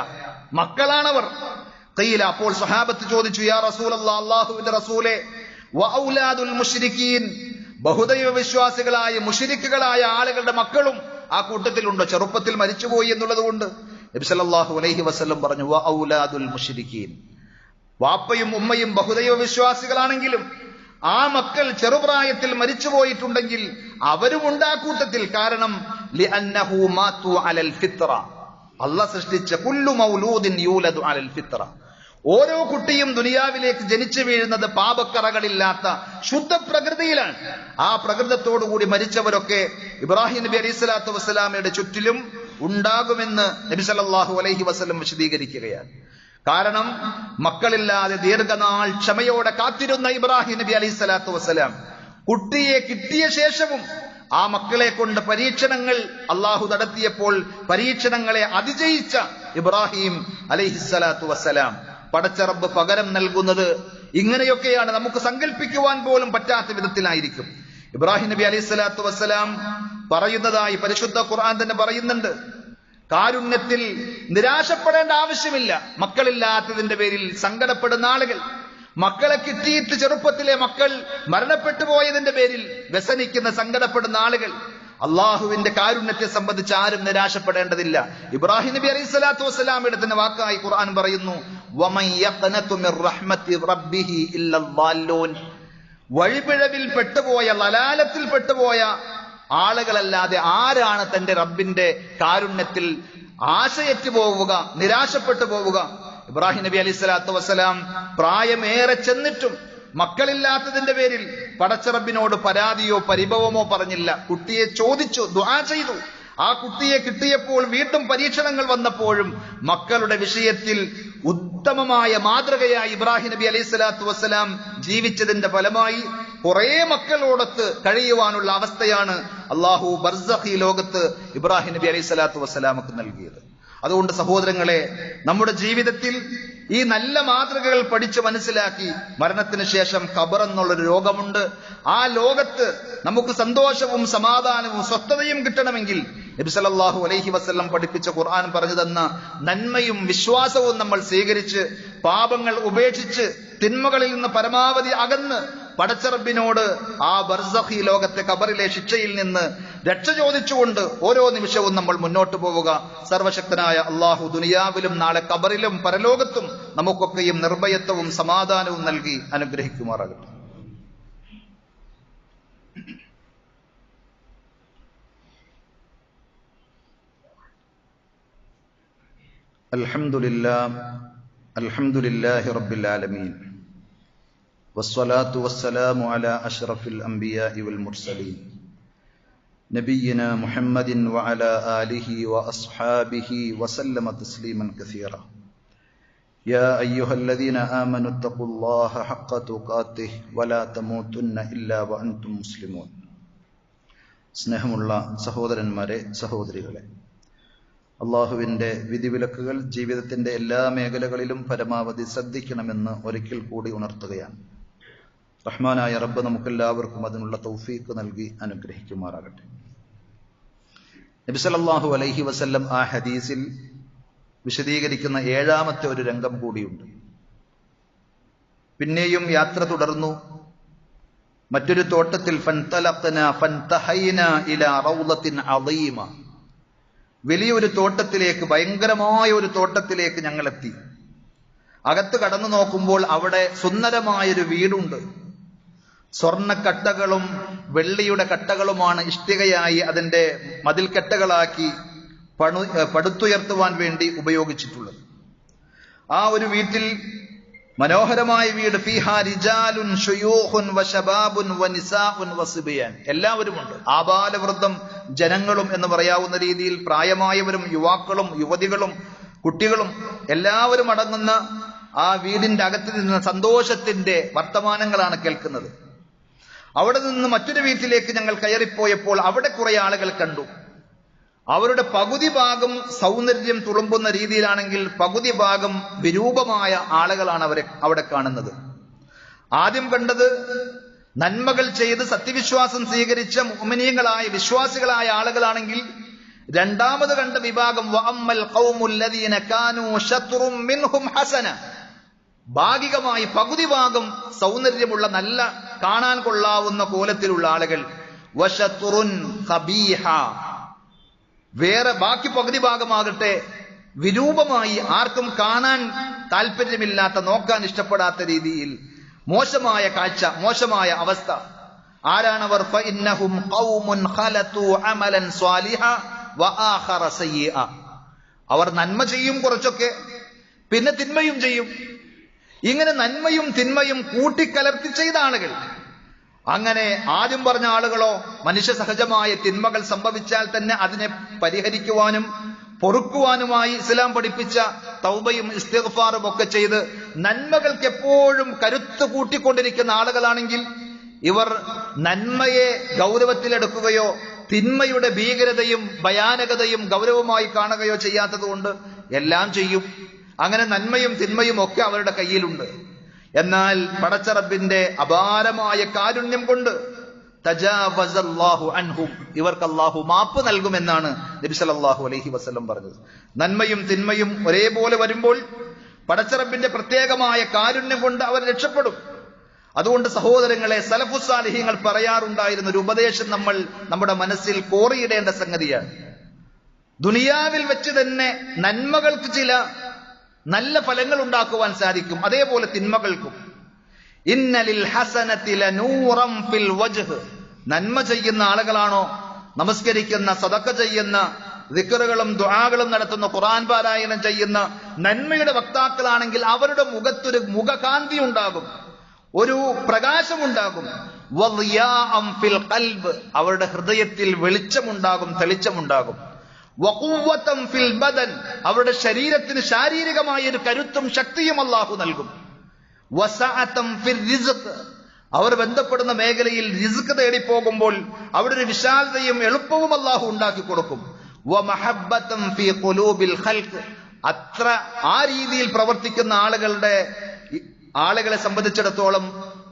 മക്കളാണവർ. ഖീല, അപ്പോൾ സ്വഹാബത്ത് ചോദിച്ചു, യാ റസൂലല്ലാഹ്, അല്ലാഹുവിന്റെ റസൂലേ, വഔലാദുൽ മുശ്രിക്കീൻ, ബഹുദൈവ വിശ്വാസികളായ മുശ്രിക്കുകളായ ആളുകളുടെ മക്കളും ആ കൂട്ടത്തിലുണ്ടോ? ചെറുപ്പത്തിൽ മരിച്ചുപോയി എന്നുള്ളത് കൊണ്ട് നബി സല്ലല്ലാഹു അലൈഹി വസല്ലം പറഞ്ഞു, വഔലാദുൽ മുശ്രിക്കീൻ, വാപ്പയും ഉമ്മയും ബഹുദൈവ വിശ്വാസികളാണെങ്കിലും ആ മക്കൾ ചെറുപ്രായത്തിൽ മരിച്ചുപോയിട്ടുണ്ടെങ്കിൽ അവരുമുണ്ട് ആ കൂട്ടത്തിൽ. കാരണം ലിഅന്നഹു മാതു അലൽ ഫിത്ര, അല്ലാഹ് സൃഷ്ടിച്ച കുല്ലു മൗലൂദിൻ യൂലദു അലൽ ഫിത്ര, ഓരോ കുട്ടിയും ദുനിയാവിലേക്ക് ജനിച്ചു വീഴുന്നത് പാപക്കറകളില്ലാത്ത ശുദ്ധ പ്രകൃതിയിലാണ്. ആ പ്രകൃതത്തോടുകൂടി മരിച്ചവരൊക്കെ ഇബ്രാഹിം നബി അലൈഹി സ്വലാത്തു വസ്സലാമയുടെ ചുറ്റിലും ഉണ്ടാകുമെന്ന് നബി സല്ലല്ലാഹു അലൈഹി വസല്ലം വിശദീകരിക്കുകയാണ്. കാരണം മക്കളില്ലാതെ ദീർഘനാൾ ക്ഷമയോടെ കാത്തിരുന്ന ഇബ്രാഹിം നബി അലൈഹി സ്വലാത്തു വസ്സലാം കുട്ടിയെ കിട്ടിയ ശേഷവും ആ മക്കളെ കൊണ്ട് പരീക്ഷണങ്ങൾ അള്ളാഹു നടത്തിയപ്പോൾ പരീക്ഷണങ്ങളെ അതിജയിച്ച ഇബ്രാഹിം അലൈഹിസ്സലാത്തു വസ്സലാം, പടച്ച റബ്ബ് പകരം നൽകുന്നത് ഇങ്ങനെയൊക്കെയാണ്, നമുക്ക് സങ്കല്പിക്കുവാൻ പോലും പറ്റാത്ത വിധത്തിലായിരിക്കും. ഇബ്രാഹിം നബി അലൈഹി സ്വലാത്തു വസ്സലാം പറയുന്നതായി പരിശുദ്ധ ഖുർആൻ തന്നെ പറയുന്നുണ്ട്, കാരുണ്യത്തിൽ നിരാശപ്പെടേണ്ട ആവശ്യമില്ല. മക്കളില്ലാത്തതിന്റെ പേരിൽ സങ്കടപ്പെടുന്ന ആളുകൾ, മക്കളെ കിട്ടിയിട്ട് ചെറുപ്പത്തിലെ മക്കൾ മരണപ്പെട്ടു പോയതിന്റെ പേരിൽ വ്യസനിക്കുന്ന സങ്കടപ്പെടുന്ന ആളുകൾ, അള്ളാഹുവിന്റെ കാരുണ്യത്തെ സംബന്ധിച്ച് ആരും നിരാശപ്പെടേണ്ടതില്ല. ഇബ്രാഹിം നബി അലൈഹി സ്വലാത്തു വസ്സലാമയുടെ തന്നെ വാക്കായി ഖുർആൻ പറയുന്നു, വമൻ യഖ്നതു മിർ റഹ്മത്തി റബ്ബിഹി ഇല്ലൽ ളാല്ലൂൻ, വഴിപിഴവിൽ പെട്ടുപോയ, ലലാലത്തിൽ പെട്ടുപോയ ആളുകളല്ലാതെ ആരാണ് തന്റെ റബ്ബിന്റെ കാരുണ്യത്തിൽ ആശയറ്റു പോവുക, നിരാശപ്പെട്ടു പോവുക? ഇബ്രാഹിം നബി അലൈഹി സ്വലാത്തു വസ്സലാം പ്രായമേറെ ചെന്നിട്ടും മക്കളില്ലാത്തതിന്റെ പേരിൽ പടച്ച റബ്ബിനോട് പരാതിയോ പരിഭവമോ പറഞ്ഞില്ല. കുട്ടിയെ ചോദിച്ചു, ദുആ ചെയ്തു. ആ കുട്ടിയെ കിട്ടിയപ്പോൾ വീണ്ടും പരീക്ഷണങ്ങൾ വന്നപ്പോഴും മക്കളുടെ വിഷയത്തിൽ ഉത്തമമായ മാതൃകയായി ഇബ്രാഹിം നബി അലൈഹി സ്വലാത്തു വസ്സലാം ജീവിച്ചതിന്റെ ഫലമായി കുറെ മക്കളോടൊത്ത് കഴിയുവാനുള്ള അവസ്ഥയാണ് അള്ളാഹു ബർസഖി ലോകത്ത് ഇബ്രാഹിം നബി അലൈഹി സ്വലാത്തു വസ്സലാമക്ക് നൽകിയത്. അതുകൊണ്ട് സഹോദരങ്ങളെ, നമ്മുടെ ജീവിതത്തിൽ ഈ നല്ല മാതൃകകൾ പഠിച്ച് മനസ്സിലാക്കി മരണത്തിന് ശേഷം ഖബർ എന്നുള്ളൊരു ലോകമുണ്ട്. ആ ലോകത്ത് നമുക്ക് സന്തോഷവും സമാധാനവും സ്വസ്ഥതയും കിട്ടണമെങ്കിൽ നബി സല്ലല്ലാഹു അലൈഹി വസല്ലം പഠിപ്പിച്ച ഖുർആൻ പറഞ്ഞു തന്ന നന്മയും വിശ്വാസവും നമ്മൾ സ്വീകരിച്ച് പാപങ്ങൾ ഉപേക്ഷിച്ച് തിന്മകളിൽ നിന്ന് പരമാവധി അകന്ന് പടച്ചറബിനോട് ആ ബർസഖി ലോകത്തെ ഖബറിലെ ശിക്ഷയിൽ നിന്ന് രക്ഷ ചോദിച്ചുകൊണ്ട് ഓരോ നിമിഷവും നമ്മൾ മുന്നോട്ട് പോവുക. സർവശക്തനായ അള്ളാഹു ദുനിയാവിലും നാളെ ഖബറിലും പരലോകത്തും നമുക്കൊക്കെയും നിർഭയത്വവും സമാധാനവും നൽകി അനുഗ്രഹിക്കുമാറാകട്ടെ. അൽഹംദുലില്ലാഹി റബ്ബിൽ ആലമീൻ വസ്സലാത്തു വസ്സലാമു അലാ അഷ്റഫിൽ അംബിയാഇ വൽ മുർസലീൻ നബിയ്യിനാ മുഹമ്മദിൻ വഅലാ ആലിഹി വഅസ്ഹാബിഹി വസല്ലമ തസ്ലീമൻ കസീറ. യാ അയ്യുഹല്ലദീന ആമനു തഖുല്ലാഹ ഹഖ്ക തുഖാതിഹി വലാ തമൂതുന്ന ഇല്ലാ വഅൻതും മുസ്ലിമൂൻ. സ്നേഹമുള്ള സഹോദരന്മാരെ, സഹോദരികളെ, അള്ളാഹുവിന്റെ വിധിവിലക്കുകൾ ജീവിതത്തിന്റെ എല്ലാ മേഖലകളിലും പരമാവധി ശ്രദ്ധിക്കണമെന്ന് ഒരിക്കൽ കൂടി ഉണർത്തുകയാണ്. റഹ്മാനായ റബ്ബ് നമുക്കെല്ലാവർക്കും അതിനുള്ള തൗഫീഖ് നൽകി അനുഗ്രഹിക്കുമാറാകട്ടെ. നബി സല്ലല്ലാഹു അലൈഹി വസല്ലം ആ ഹദീസിൽ വിശദീകരിക്കുന്ന ഏഴാമത്തെ ഒരു രംഗം കൂടിയുണ്ട്. പിന്നെയും യാത്ര തുടർന്നു. മറ്റൊരു തോട്ടത്തിൽ ഫൻതഹൈനാ ഇലാ റൗളത്തിൻ അളീമ, വലിയൊരു തോട്ടത്തിലേക്ക്, ഭയങ്കരമായ ഒരു തോട്ടത്തിലേക്ക് ഞങ്ങൾ എത്തി. അകത്ത് കടന്നു നോക്കുമ്പോൾ അവിടെ സുന്ദരമായൊരു വീടുണ്ട്. സ്വർണ്ണക്കട്ടകളും വെള്ളിയുടെ കട്ടകളുമാണ് ഇഷ്ടികയായി അതിന്റെ മതിൽക്കെട്ടകളാക്കി പടുത്തുയർത്തുവാൻ വേണ്ടി ഉപയോഗിച്ചിട്ടുള്ളത്. ആ ഒരു വീട്ടിൽ, മനോഹരമായ വീട്, ഫീഹാ റിജാലുൻ ശുയൂഖുൻ വശബാബുൻ വനിസാഉൻ വസിബിയാൻ, എല്ലാവരുമുണ്ട്. ആബാലവൃദ്ധം ജനങ്ങളും എന്ന് പറയാവുന്ന രീതിയിൽ പ്രായമായവരും യുവാക്കളും യുവതികളും കുട്ടികളും എല്ലാവരും അടങ്ങുന്ന ആ വീടിന്റെ അകത്ത് നിന്ന് സന്തോഷത്തിന്റെ വർത്തമാനങ്ങളാണ് കേൾക്കുന്നത്. അവിടെ നിന്ന് മറ്റൊരു വീട്ടിലേക്ക് ഞങ്ങൾ കയറിപ്പോയപ്പോൾ അവിടെ കുറെ ആളുകൾ കണ്ടു. അവരുടെ പകുതി ഭാഗം സൗന്ദര്യം തുളുമ്പുന്ന രീതിയിലാണെങ്കിൽ പകുതി ഭാഗം വിരൂപമായ ആളുകളാണ് അവിടെ കാണുന്നത്. ആദ്യം കണ്ടത് നന്മകൾ ചെയ്ത് സത്യവിശ്വാസം സ്വീകരിച്ച മുഅ്മിനീങ്ങളായ വിശ്വാസികളായ ആളുകളാണെങ്കിൽ, രണ്ടാമത് കണ്ട വിഭാഗം വഅമ്മൽ ഖൗമുൽ ലദീന കാനൂ ശത്റും മിൻഹും ഹസന, ഭാഗികമായി പകുതി ഭാഗം സൗന്ദര്യമുള്ള നല്ല കാണാൻ കൊള്ളാവുന്ന കോലത്തിലുള്ള ആളുകൾ, വശത്റുൻ ഖബീഹ, വേറെ ബാക്കി പകുതി ഭാഗമാകട്ടെ വിരൂപമായി ആർക്കും കാണാൻ താല്പര്യമില്ലാത്ത, നോക്കാൻ ഇഷ്ടപ്പെടാത്ത രീതിയിൽ മോശമായ കാഴ്ച, മോശമായ അവസ്ഥ. ആരാണവർ? ഫഇന്നഹും ഖൗമുൻ ഖലതു അമലൻ സ്വാലിഹ വആഖറ സയ്യിഅ, അവർ നന്മ ചെയ്യും കുറച്ചൊക്കെ, പിന്നെ തിന്മയും ചെയ്യും. ഇങ്ങനെ നന്മയും തിന്മയും കൂട്ടിക്കലർത്തി ചെയ്ത ആളുകൾ. അങ്ങനെ ആദ്യം പറഞ്ഞ ആളുകളോ മനുഷ്യ സഹജമായ തിന്മകൾ സംഭവിച്ചാൽ തന്നെ അതിനെ പരിഹരിക്കുവാനും പൊറുക്കുവാനുമായി ഇസ്ലാം പഠിപ്പിച്ച തൗബയും ഇസ്തിഗ്ഫാറും ഒക്കെ ചെയ്ത് നന്മകൾക്ക് എപ്പോഴും കരുത്ത് കൂട്ടിക്കൊണ്ടിരിക്കുന്ന ആളുകളാണെങ്കിൽ, ഇവർ നന്മയെ ഗൗരവത്തിലെടുക്കുകയോ തിന്മയുടെ ഭീകരതയും ഭയാനകതയും ഗൗരവമായി കാണുകയോ ചെയ്യാത്തത് കൊണ്ട് എല്ലാം ചെയ്യും. അങ്ങനെ നന്മയും തിന്മയും ഒക്കെ അവരുടെ കയ്യിലുണ്ട്. എന്നാൽ പടച്ച റബ്ബിന്റെ അപാരമായ കാരുണ്യം കൊണ്ട് തജാവസല്ലാഹു അൻഹും, ഇവർക്ക് അല്ലാഹു മാപ്പ് നൽകുമെന്നാണ് നബി സല്ലല്ലാഹു അലൈഹി വസല്ലം പറഞ്ഞത്. നന്മയും തിന്മയും ഒരേപോലെ വരുമ്പോൾ പടച്ച റബ്ബിന്റെ പ്രത്യേകമായ കാരുണ്യം കൊണ്ട് അവർ രക്ഷപ്പെടും. അതുകൊണ്ട് സഹോദരങ്ങളെ, സലഫുസ് സാലിഹീങ്ങൾ പറയാറുണ്ടായിരുന്ന ഒരു ഉപദേശം നമ്മൾ നമ്മുടെ മനസ്സിൽ കോറിയിടേണ്ട സംഗതിയാണ്. ദുനിയാവിൽ വെച്ച് തന്നെ നന്മകൾക്ക് ചില നല്ല ഫലങ്ങൾ ഉണ്ടാക്കുവാൻ സാധിക്കും, അതേപോലെ തിന്മകൾക്കും. ഇന്നലിൽ ഹസനതി ലനൂറൻ ഫിൽ വജ്ഹ്, നന്മ ചെയ്യുന്ന ആളുകളാണോ, നമസ്കരിക്കുന്ന, സദഖ ചെയ്യുന്ന, ദിക്റുകളും ദുആകളും നടത്തുന്ന, ഖുർആൻ പാരായണം ചെയ്യുന്ന നന്മയുടെ വക്താക്കളാണെങ്കിൽ അവരുടെ മുഖത്തൊരു മുഖകാന്തി ഉണ്ടാകും. ഒരു പ്രകാശമുണ്ടാകും. വളിയാഅം ഫിൽ ഖൽബ്, അവരുടെ ഹൃദയത്തിൽ വെളിച്ചമുണ്ടാകും, തെളിച്ചമുണ്ടാകും. വഖുവ്വതൻ ഫിൽ ബദൻ, അവരുടെ ശരീരത്തിന് ശാരീരികമായ ഒരു കരുത്തും ശക്തിയും അല്ലാഹു നൽകും. വസഅതൻ ഫിർ റിസ്ഖ്, അവർ ബന്ധപ്പെടുന്ന മേഖലയിൽ റിസ്ക് തേടി പോകുമ്പോൾ അവിടെ ഒരു വിശാലതയും എളുപ്പവും അല്ലാഹു ഉണ്ടാക്കി കൊടുക്കും. വമഹബ്ബതൻ ഫീ ഖുലൂബിൽ ഖൽഖ്, അത്ര ആ രീതിയിൽ പ്രവർത്തിക്കുന്ന ആളുകളെ സംബന്ധിച്ചിടത്തോളം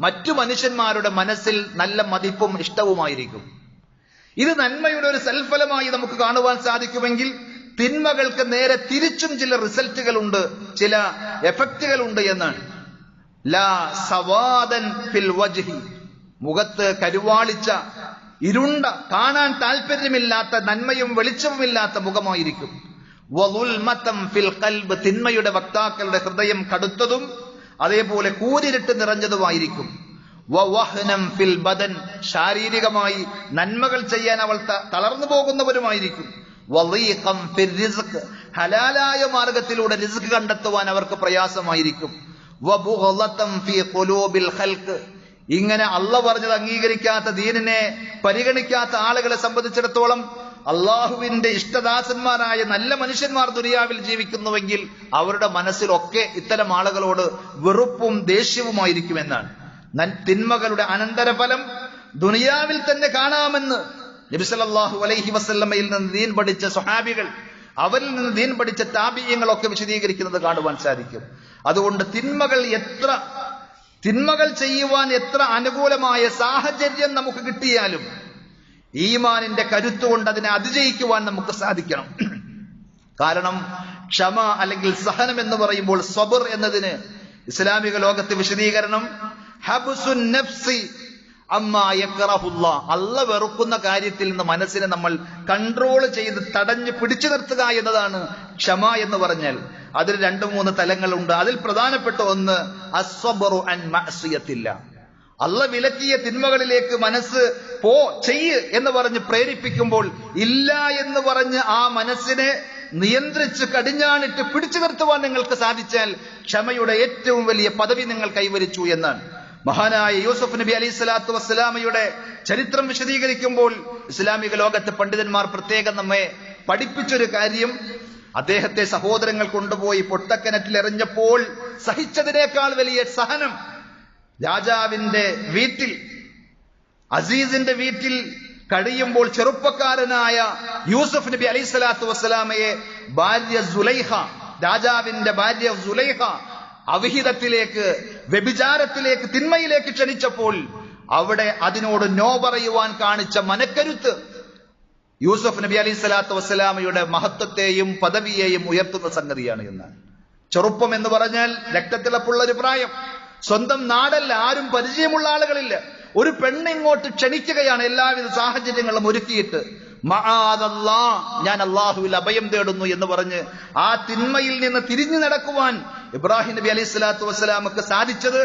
മറ്റു മനുഷ്യന്മാരുടെ മനസ്സിൽ നല്ല മതിപ്പും ഇഷ്ടവുമായിരിക്കും. ഇത് നന്മയുടെ ഒരു സൽഫലമായി നമുക്ക് കാണുവാൻ സാധിക്കുമെങ്കിൽ തിന്മകൾക്ക് നേരെ തിരിച്ചും ചില റിസൾട്ടുകളുണ്ട്, ചില എഫക്റ്റുകളുണ്ട് എന്നാണ്. ലാ സവാദൻ ഫിൽ വജ്ഹി, മുഖത്ത് കരുവാളിച്ച ഇരുണ്ട കാണാൻ താല്പര്യമില്ലാത്ത നന്മയും വെളിച്ചവുമില്ലാത്ത മുഖമായിരിക്കും. വളുൽമതൻ ഫിൽ ഖൽബ്, തിന്മയുടെ വക്താക്കളുടെ ഹൃദയം കടുത്തതും അതേപോലെ കൂരിരുട്ട് നിറഞ്ഞതുമായിരിക്കും. വവഹ്നം ഫിൽ ബദൻ, ശാരീരികമായി നന്മകൾ ചെയ്യാൻ അവൾ തളർന്നു പോകുന്നവരുമായിരിക്കും. വളീഖൻ ഫിർ റിസ്ഖ്, ഹലാലായ മാർഗത്തിലൂടെ റിസ്ക് കണ്ടെത്തുവാൻ അവർക്ക് പ്രയാസമായിരിക്കും. വബുഗ്ളതൻ ഫീ ഖുലൂബിൽ ഖൽഖ്, ഇങ്ങനെ അല്ലാഹു പറഞ്ഞത് അംഗീകരിക്കാത്ത, ദീനിനെ പരിഗണിക്കാത്ത ആളുകളെ സംബന്ധിച്ചിടത്തോളം അള്ളാഹുവിന്റെ ഇഷ്ടദാസന്മാരായ നല്ല മനുഷ്യന്മാർ ദുനിയാവിൽ ജീവിക്കുന്നുവെങ്കിൽ അവരുടെ മനസ്സിലൊക്കെ ഇത്തരം ആളുകളോട് വെറുപ്പും ദേഷ്യവുമായിരിക്കുമെന്നാണ്. തിന്മകളുടെ അനന്തരഫലം ദുനിയാവിൽ തന്നെ കാണാമെന്ന് നബി സല്ലല്ലാഹു അലൈഹി വസല്ലമയിൽ നിന്ന് ദീൻ പഠിച്ച സ്വഹാബികൾ, അവരിൽ നിന്ന് ദീൻ പഠിച്ച താബിഈങ്ങളൊക്കെ വിശദീകരിക്കുന്നത് കാണുവാൻ സാധിക്കും. അതുകൊണ്ട് തിന്മകൾ ചെയ്യുവാൻ എത്ര അനുകൂലമായ സാഹചര്യം നമുക്ക് കിട്ടിയാലും ഈമാനിന്റെ കരുത്തുകൊണ്ട് അതിനെ അതിജയിക്കുവാൻ നമുക്ക് സാധിക്കണം. കാരണം ക്ഷമ അല്ലെങ്കിൽ സഹനം എന്ന് പറയുമ്പോൾ സബർ എന്നതിന് ഇസ്ലാമിക ലോകത്തെ വിശദീകരണം ഹബ്സുൻ നഫ്സി അമ്മാ യക്റഹുല്ലാഹ്, അല്ലാഹ് വെറുക്കുന്ന കാര്യത്തിൽ നിന്ന് മനസ്സിനെ നമ്മൾ കൺട്രോൾ ചെയ്ത് തടഞ്ഞു പിടിച്ചു നിർത്തുക എന്നതാണ് ക്ഷമ എന്ന് പറഞ്ഞാൽ. അതിൽ 2-3 തലങ്ങളുണ്ട്. അതിൽ പ്രധാനപ്പെട്ട ഒന്ന് അസ്സബ്റു അൻ മഅസിയത്തില്ലാഹ്, അല്ലാഹ് വിലക്കിയ തിന്മകളിലേക്ക് മനസ്സ് ചെയ്യ് എന്ന് പറഞ്ഞ് പ്രേരിപ്പിക്കുമ്പോൾ ഇല്ല എന്ന് പറഞ്ഞ് ആ മനസ്സിനെ നിയന്ത്രിച്ച് കടിഞ്ഞാണിട്ട് പിടിച്ചു നിർത്തുവാൻ നിങ്ങൾക്ക് സാധിച്ചാൽ ക്ഷമയുടെ ഏറ്റവും വലിയ പദവി നിങ്ങൾ കൈവരിച്ചു എന്നാണ്. മഹാനായ യൂസുഫ് നബി അലൈഹി സ്വലാത്തു വസ്സലാമയുടെ ചരിത്രം വിശദീകരിക്കുമ്പോൾ ഇസ്ലാമിക ലോകത്തെ പണ്ഡിതന്മാർ പ്രത്യേകം നമ്മെ പഠിപ്പിച്ചൊരു കാര്യം, അദ്ദേഹത്തെ സഹോദരങ്ങൾ കൊണ്ടുപോയി പൊട്ടക്കിണറ്റിൽ എറിഞ്ഞപ്പോൾ സഹിച്ചതിനേക്കാൾ വലിയ സഹനം രാജാവിന്റെ വീട്ടിൽ, അസീസിന്റെ വീട്ടിൽ കഴിയുമ്പോൾ ചെറുപ്പക്കാരനായ യൂസുഫ് നബി അലൈഹി സ്വലാത്തു വസ്സലാമയെ ഭാര്യ സുലൈഹ, രാജാവിന്റെ ഭാര്യ സുലൈഹ അവിഹിതത്തിലേക്ക്, വ്യഭിചാരത്തിലേക്ക്, തിന്മയിലേക്ക് ക്ഷണിച്ചപ്പോൾ അവിടെ അതിനോട് നോ പറയുവാൻ കാണിച്ച മനക്കരുത്ത് യൂസുഫ് നബി അലൈഹി സ്വലാത്തു വസ്സലാമയുടെ മഹത്വത്തെയും പദവിയെയും ഉയർത്തുന്ന സംഗതിയാണ് എന്നാണ്. ചെറുപ്പം എന്ന് പറഞ്ഞാൽ രക്തത്തിളപ്പുള്ള ഒരു പ്രായം, സ്വന്തം നാടല്ല, ആരും പരിചയമുള്ള ആളുകളില്ല. ഒരു പെണ്ണിങ്ങോട്ട് ക്ഷണിക്കുകയാണ് എല്ലാവിധ സാഹചര്യങ്ങളും ഒരുക്കിയിട്ട്. മആദല്ലാഹ്, ഞാൻ അല്ലാഹുവിൽ അഭയം തേടുന്നു എന്ന് പറഞ്ഞ് ആ തിന്മയിൽ നിന്ന് തിരിഞ്ഞു നടക്കുവാൻ ഇബ്രാഹിം നബി അലൈഹി സ്വലാത്തു വസ്സലാമക്ക് സാധിച്ചത്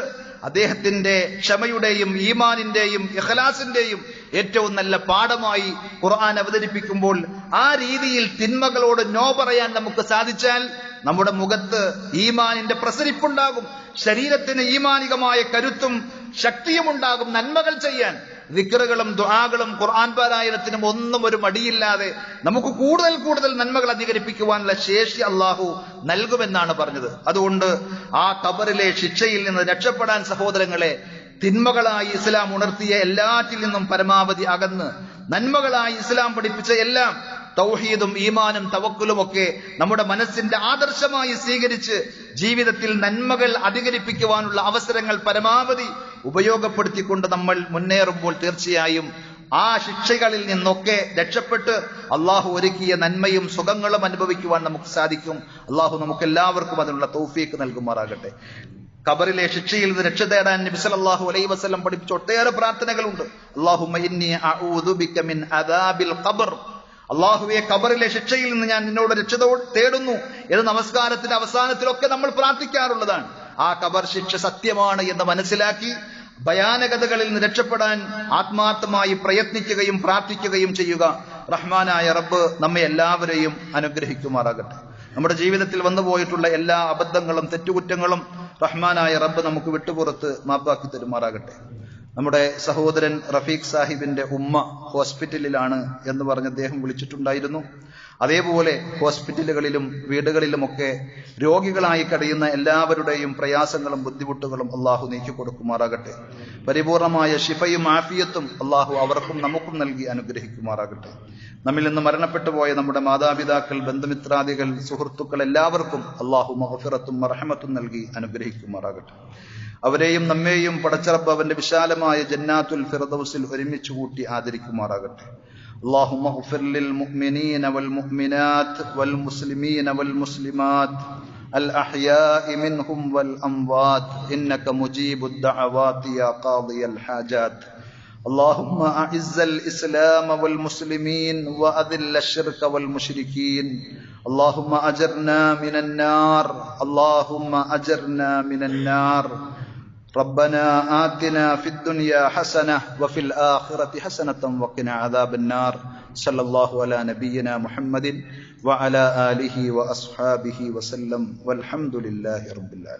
അദ്ദേഹത്തിന്റെ ക്ഷമയുടെയും ഈമാനിന്റെയും ഇഖ്ലാസിന്റെയും ഏറ്റവും നല്ല പാഠമായി ഖുർആൻ അവതരിപ്പിക്കുമ്പോൾ ആ രീതിയിൽ തിന്മകളോട് നോ പറയാൻ നമുക്ക് സാധിച്ചാൽ നമ്മുടെ മുഖത്ത് ഈമാനിന്റെ പ്രസരിപ്പുണ്ടാകും, ശരീരത്തിന് ഈമാനികമായ കരുത്തും ശക്തിയും ഉണ്ടാകും നന്മകൾ ചെയ്യാൻ. ദിക്റുകളും ദുആകളും ഖുർആൻ പാരായണത്തിനും ഒന്നും ഒരു മടിയില്ലാതെ നമുക്ക് കൂടുതൽ നന്മകൾ അധികരിപ്പിക്കുവാനുള്ള ശേഷി അല്ലാഹു നൽകുമെന്നാണ് പറഞ്ഞത്. അതുകൊണ്ട് ആ ഖബറിലെ ശിക്ഷയിൽ നിന്ന് രക്ഷപ്പെടാൻ സഹോദരങ്ങളെ, തിന്മകളായി ഇസ്ലാം ഉണർത്തിയ എല്ലാറ്റിൽ നിന്നും പരമാവധി അകന്ന് നന്മകളായി ഇസ്ലാം പഠിപ്പിച്ച എല്ലാം തൗഹീദും ഈമാനും തവക്കുലും ഒക്കെ നമ്മുടെ മനസ്സിന്റെ ആദർശമായി സ്വീകരിച്ച് ജീവിതത്തിൽ നന്മകൾ അധികരിപ്പിക്കുവാനുള്ള അവസരങ്ങൾ പരമാവധി ഉപയോഗപ്പെടുത്തിക്കൊണ്ട് നമ്മൾ മുന്നേറുമ്പോൾ തീർച്ചയായും ആ ശിക്ഷകളിൽ നിന്നൊക്കെ രക്ഷപ്പെട്ട് അള്ളാഹു ഒരുക്കിയ നന്മയും സുഖങ്ങളും അനുഭവിക്കുവാൻ നമുക്ക് സാധിക്കും. അള്ളാഹു നമുക്ക് എല്ലാവർക്കും അതിനുള്ള തൗഫീഖ് നൽകുമാറാകട്ടെ. ഖബറിലെ ശിക്ഷയിൽ നിന്ന് രക്ഷ തേടാൻ നബി സല്ലല്ലാഹു അലൈഹി വസല്ലം പഠിപ്പിച്ച ഒട്ടേറെ പ്രാർത്ഥനകളുണ്ട്. അല്ലാഹുമ്മ ഇന്നി അഊദു ബിക മിൻ അദാബിൽ ഖബർ, അള്ളാഹുവെ ഖബറിലെ ശിക്ഷയിൽ നിന്ന് ഞാൻ നിന്നോട് രക്ഷ തേടുന്നു എന്ന് നമസ്കാരത്തിന്റെ അവസാനത്തിലൊക്കെ നമ്മൾ പ്രാർത്ഥിക്കാറുള്ളതാണ്. ആ ഖബർ ശിക്ഷ സത്യമാണ് എന്ന് മനസ്സിലാക്കി ഭയാനകതകളിൽ നിന്ന് രക്ഷപ്പെടാൻ ആത്മാർത്ഥമായി പ്രയത്നിക്കുകയും പ്രാർത്ഥിക്കുകയും ചെയ്യുക. റഹ്മാനായ റബ്ബ് നമ്മെ എല്ലാവരെയും അനുഗ്രഹിക്കുമാറാകട്ടെ. നമ്മുടെ ജീവിതത്തിൽ വന്നുപോയിട്ടുള്ള എല്ലാ അബദ്ധങ്ങളും തെറ്റുകുറ്റങ്ങളും റഹ്മാനായ റബ്ബ് നമുക്ക് വിട്ടുപുറത്ത് മാപ്പാക്കി തരുമാറാകട്ടെ. നമ്മുടെ സഹോദരൻ റഫീഖ് സാഹിബിന്റെ ഉമ്മ ഹോസ്പിറ്റലിലാണ് എന്ന് പറഞ്ഞ് അദ്ദേഹം വിളിച്ചിട്ടുണ്ടായിരുന്നു. അതേപോലെ ഹോസ്പിറ്റലുകളിലും വീടുകളിലുമൊക്കെ രോഗികളായി കഴിയുന്ന എല്ലാവരുടെയും പ്രയാസങ്ങളും ബുദ്ധിമുട്ടുകളും അള്ളാഹു നീക്കി കൊടുക്കുമാറാകട്ടെ. പരിപൂർണമായ ശിഫയും ആഫിയത്തും അള്ളാഹു അവർക്കും നമുക്കും നൽകി അനുഗ്രഹിക്കുമാറാകട്ടെ. നമ്മിൽ നിന്ന് മരണപ്പെട്ടു പോയ നമ്മുടെ മാതാപിതാക്കൾ, ബന്ധുമിത്രാദികൾ, സുഹൃത്തുക്കൾ എല്ലാവർക്കും അള്ളാഹു മഗ്ഫിറത്തും മർഹമത്തും നൽകി അനുഗ്രഹിക്കുമാറാകട്ടെ. അവരെയും നമ്മെയും പടച്ചറബ്ബ് അവന്റെ വിശാലമായ ജന്നാത്തുൽ ഫിർദൗസിൽ ഒരുമിച്ച് കൂട്ടി ആദരിക്കുമാറാകട്ടെ. اللهم اغفر للمؤمنين والمؤمنات والمسلمين والمسلمات الأحياء منهم والأموات إنك مجيب الدعوات يا قاضي الحاجات. اللهم أعز الإسلام والمسلمين وأذل الشرك والمشركين. اللهم أجرنا من النار. اللهم أجرنا من النار. ربنا آتنا في الدنيا حسنة وفي الآخرة حسنة وقنا عذاب النار. صلى الله على نبينا محمد وعلى آله وأصحابه وسلم والحمد لله رب العالمين.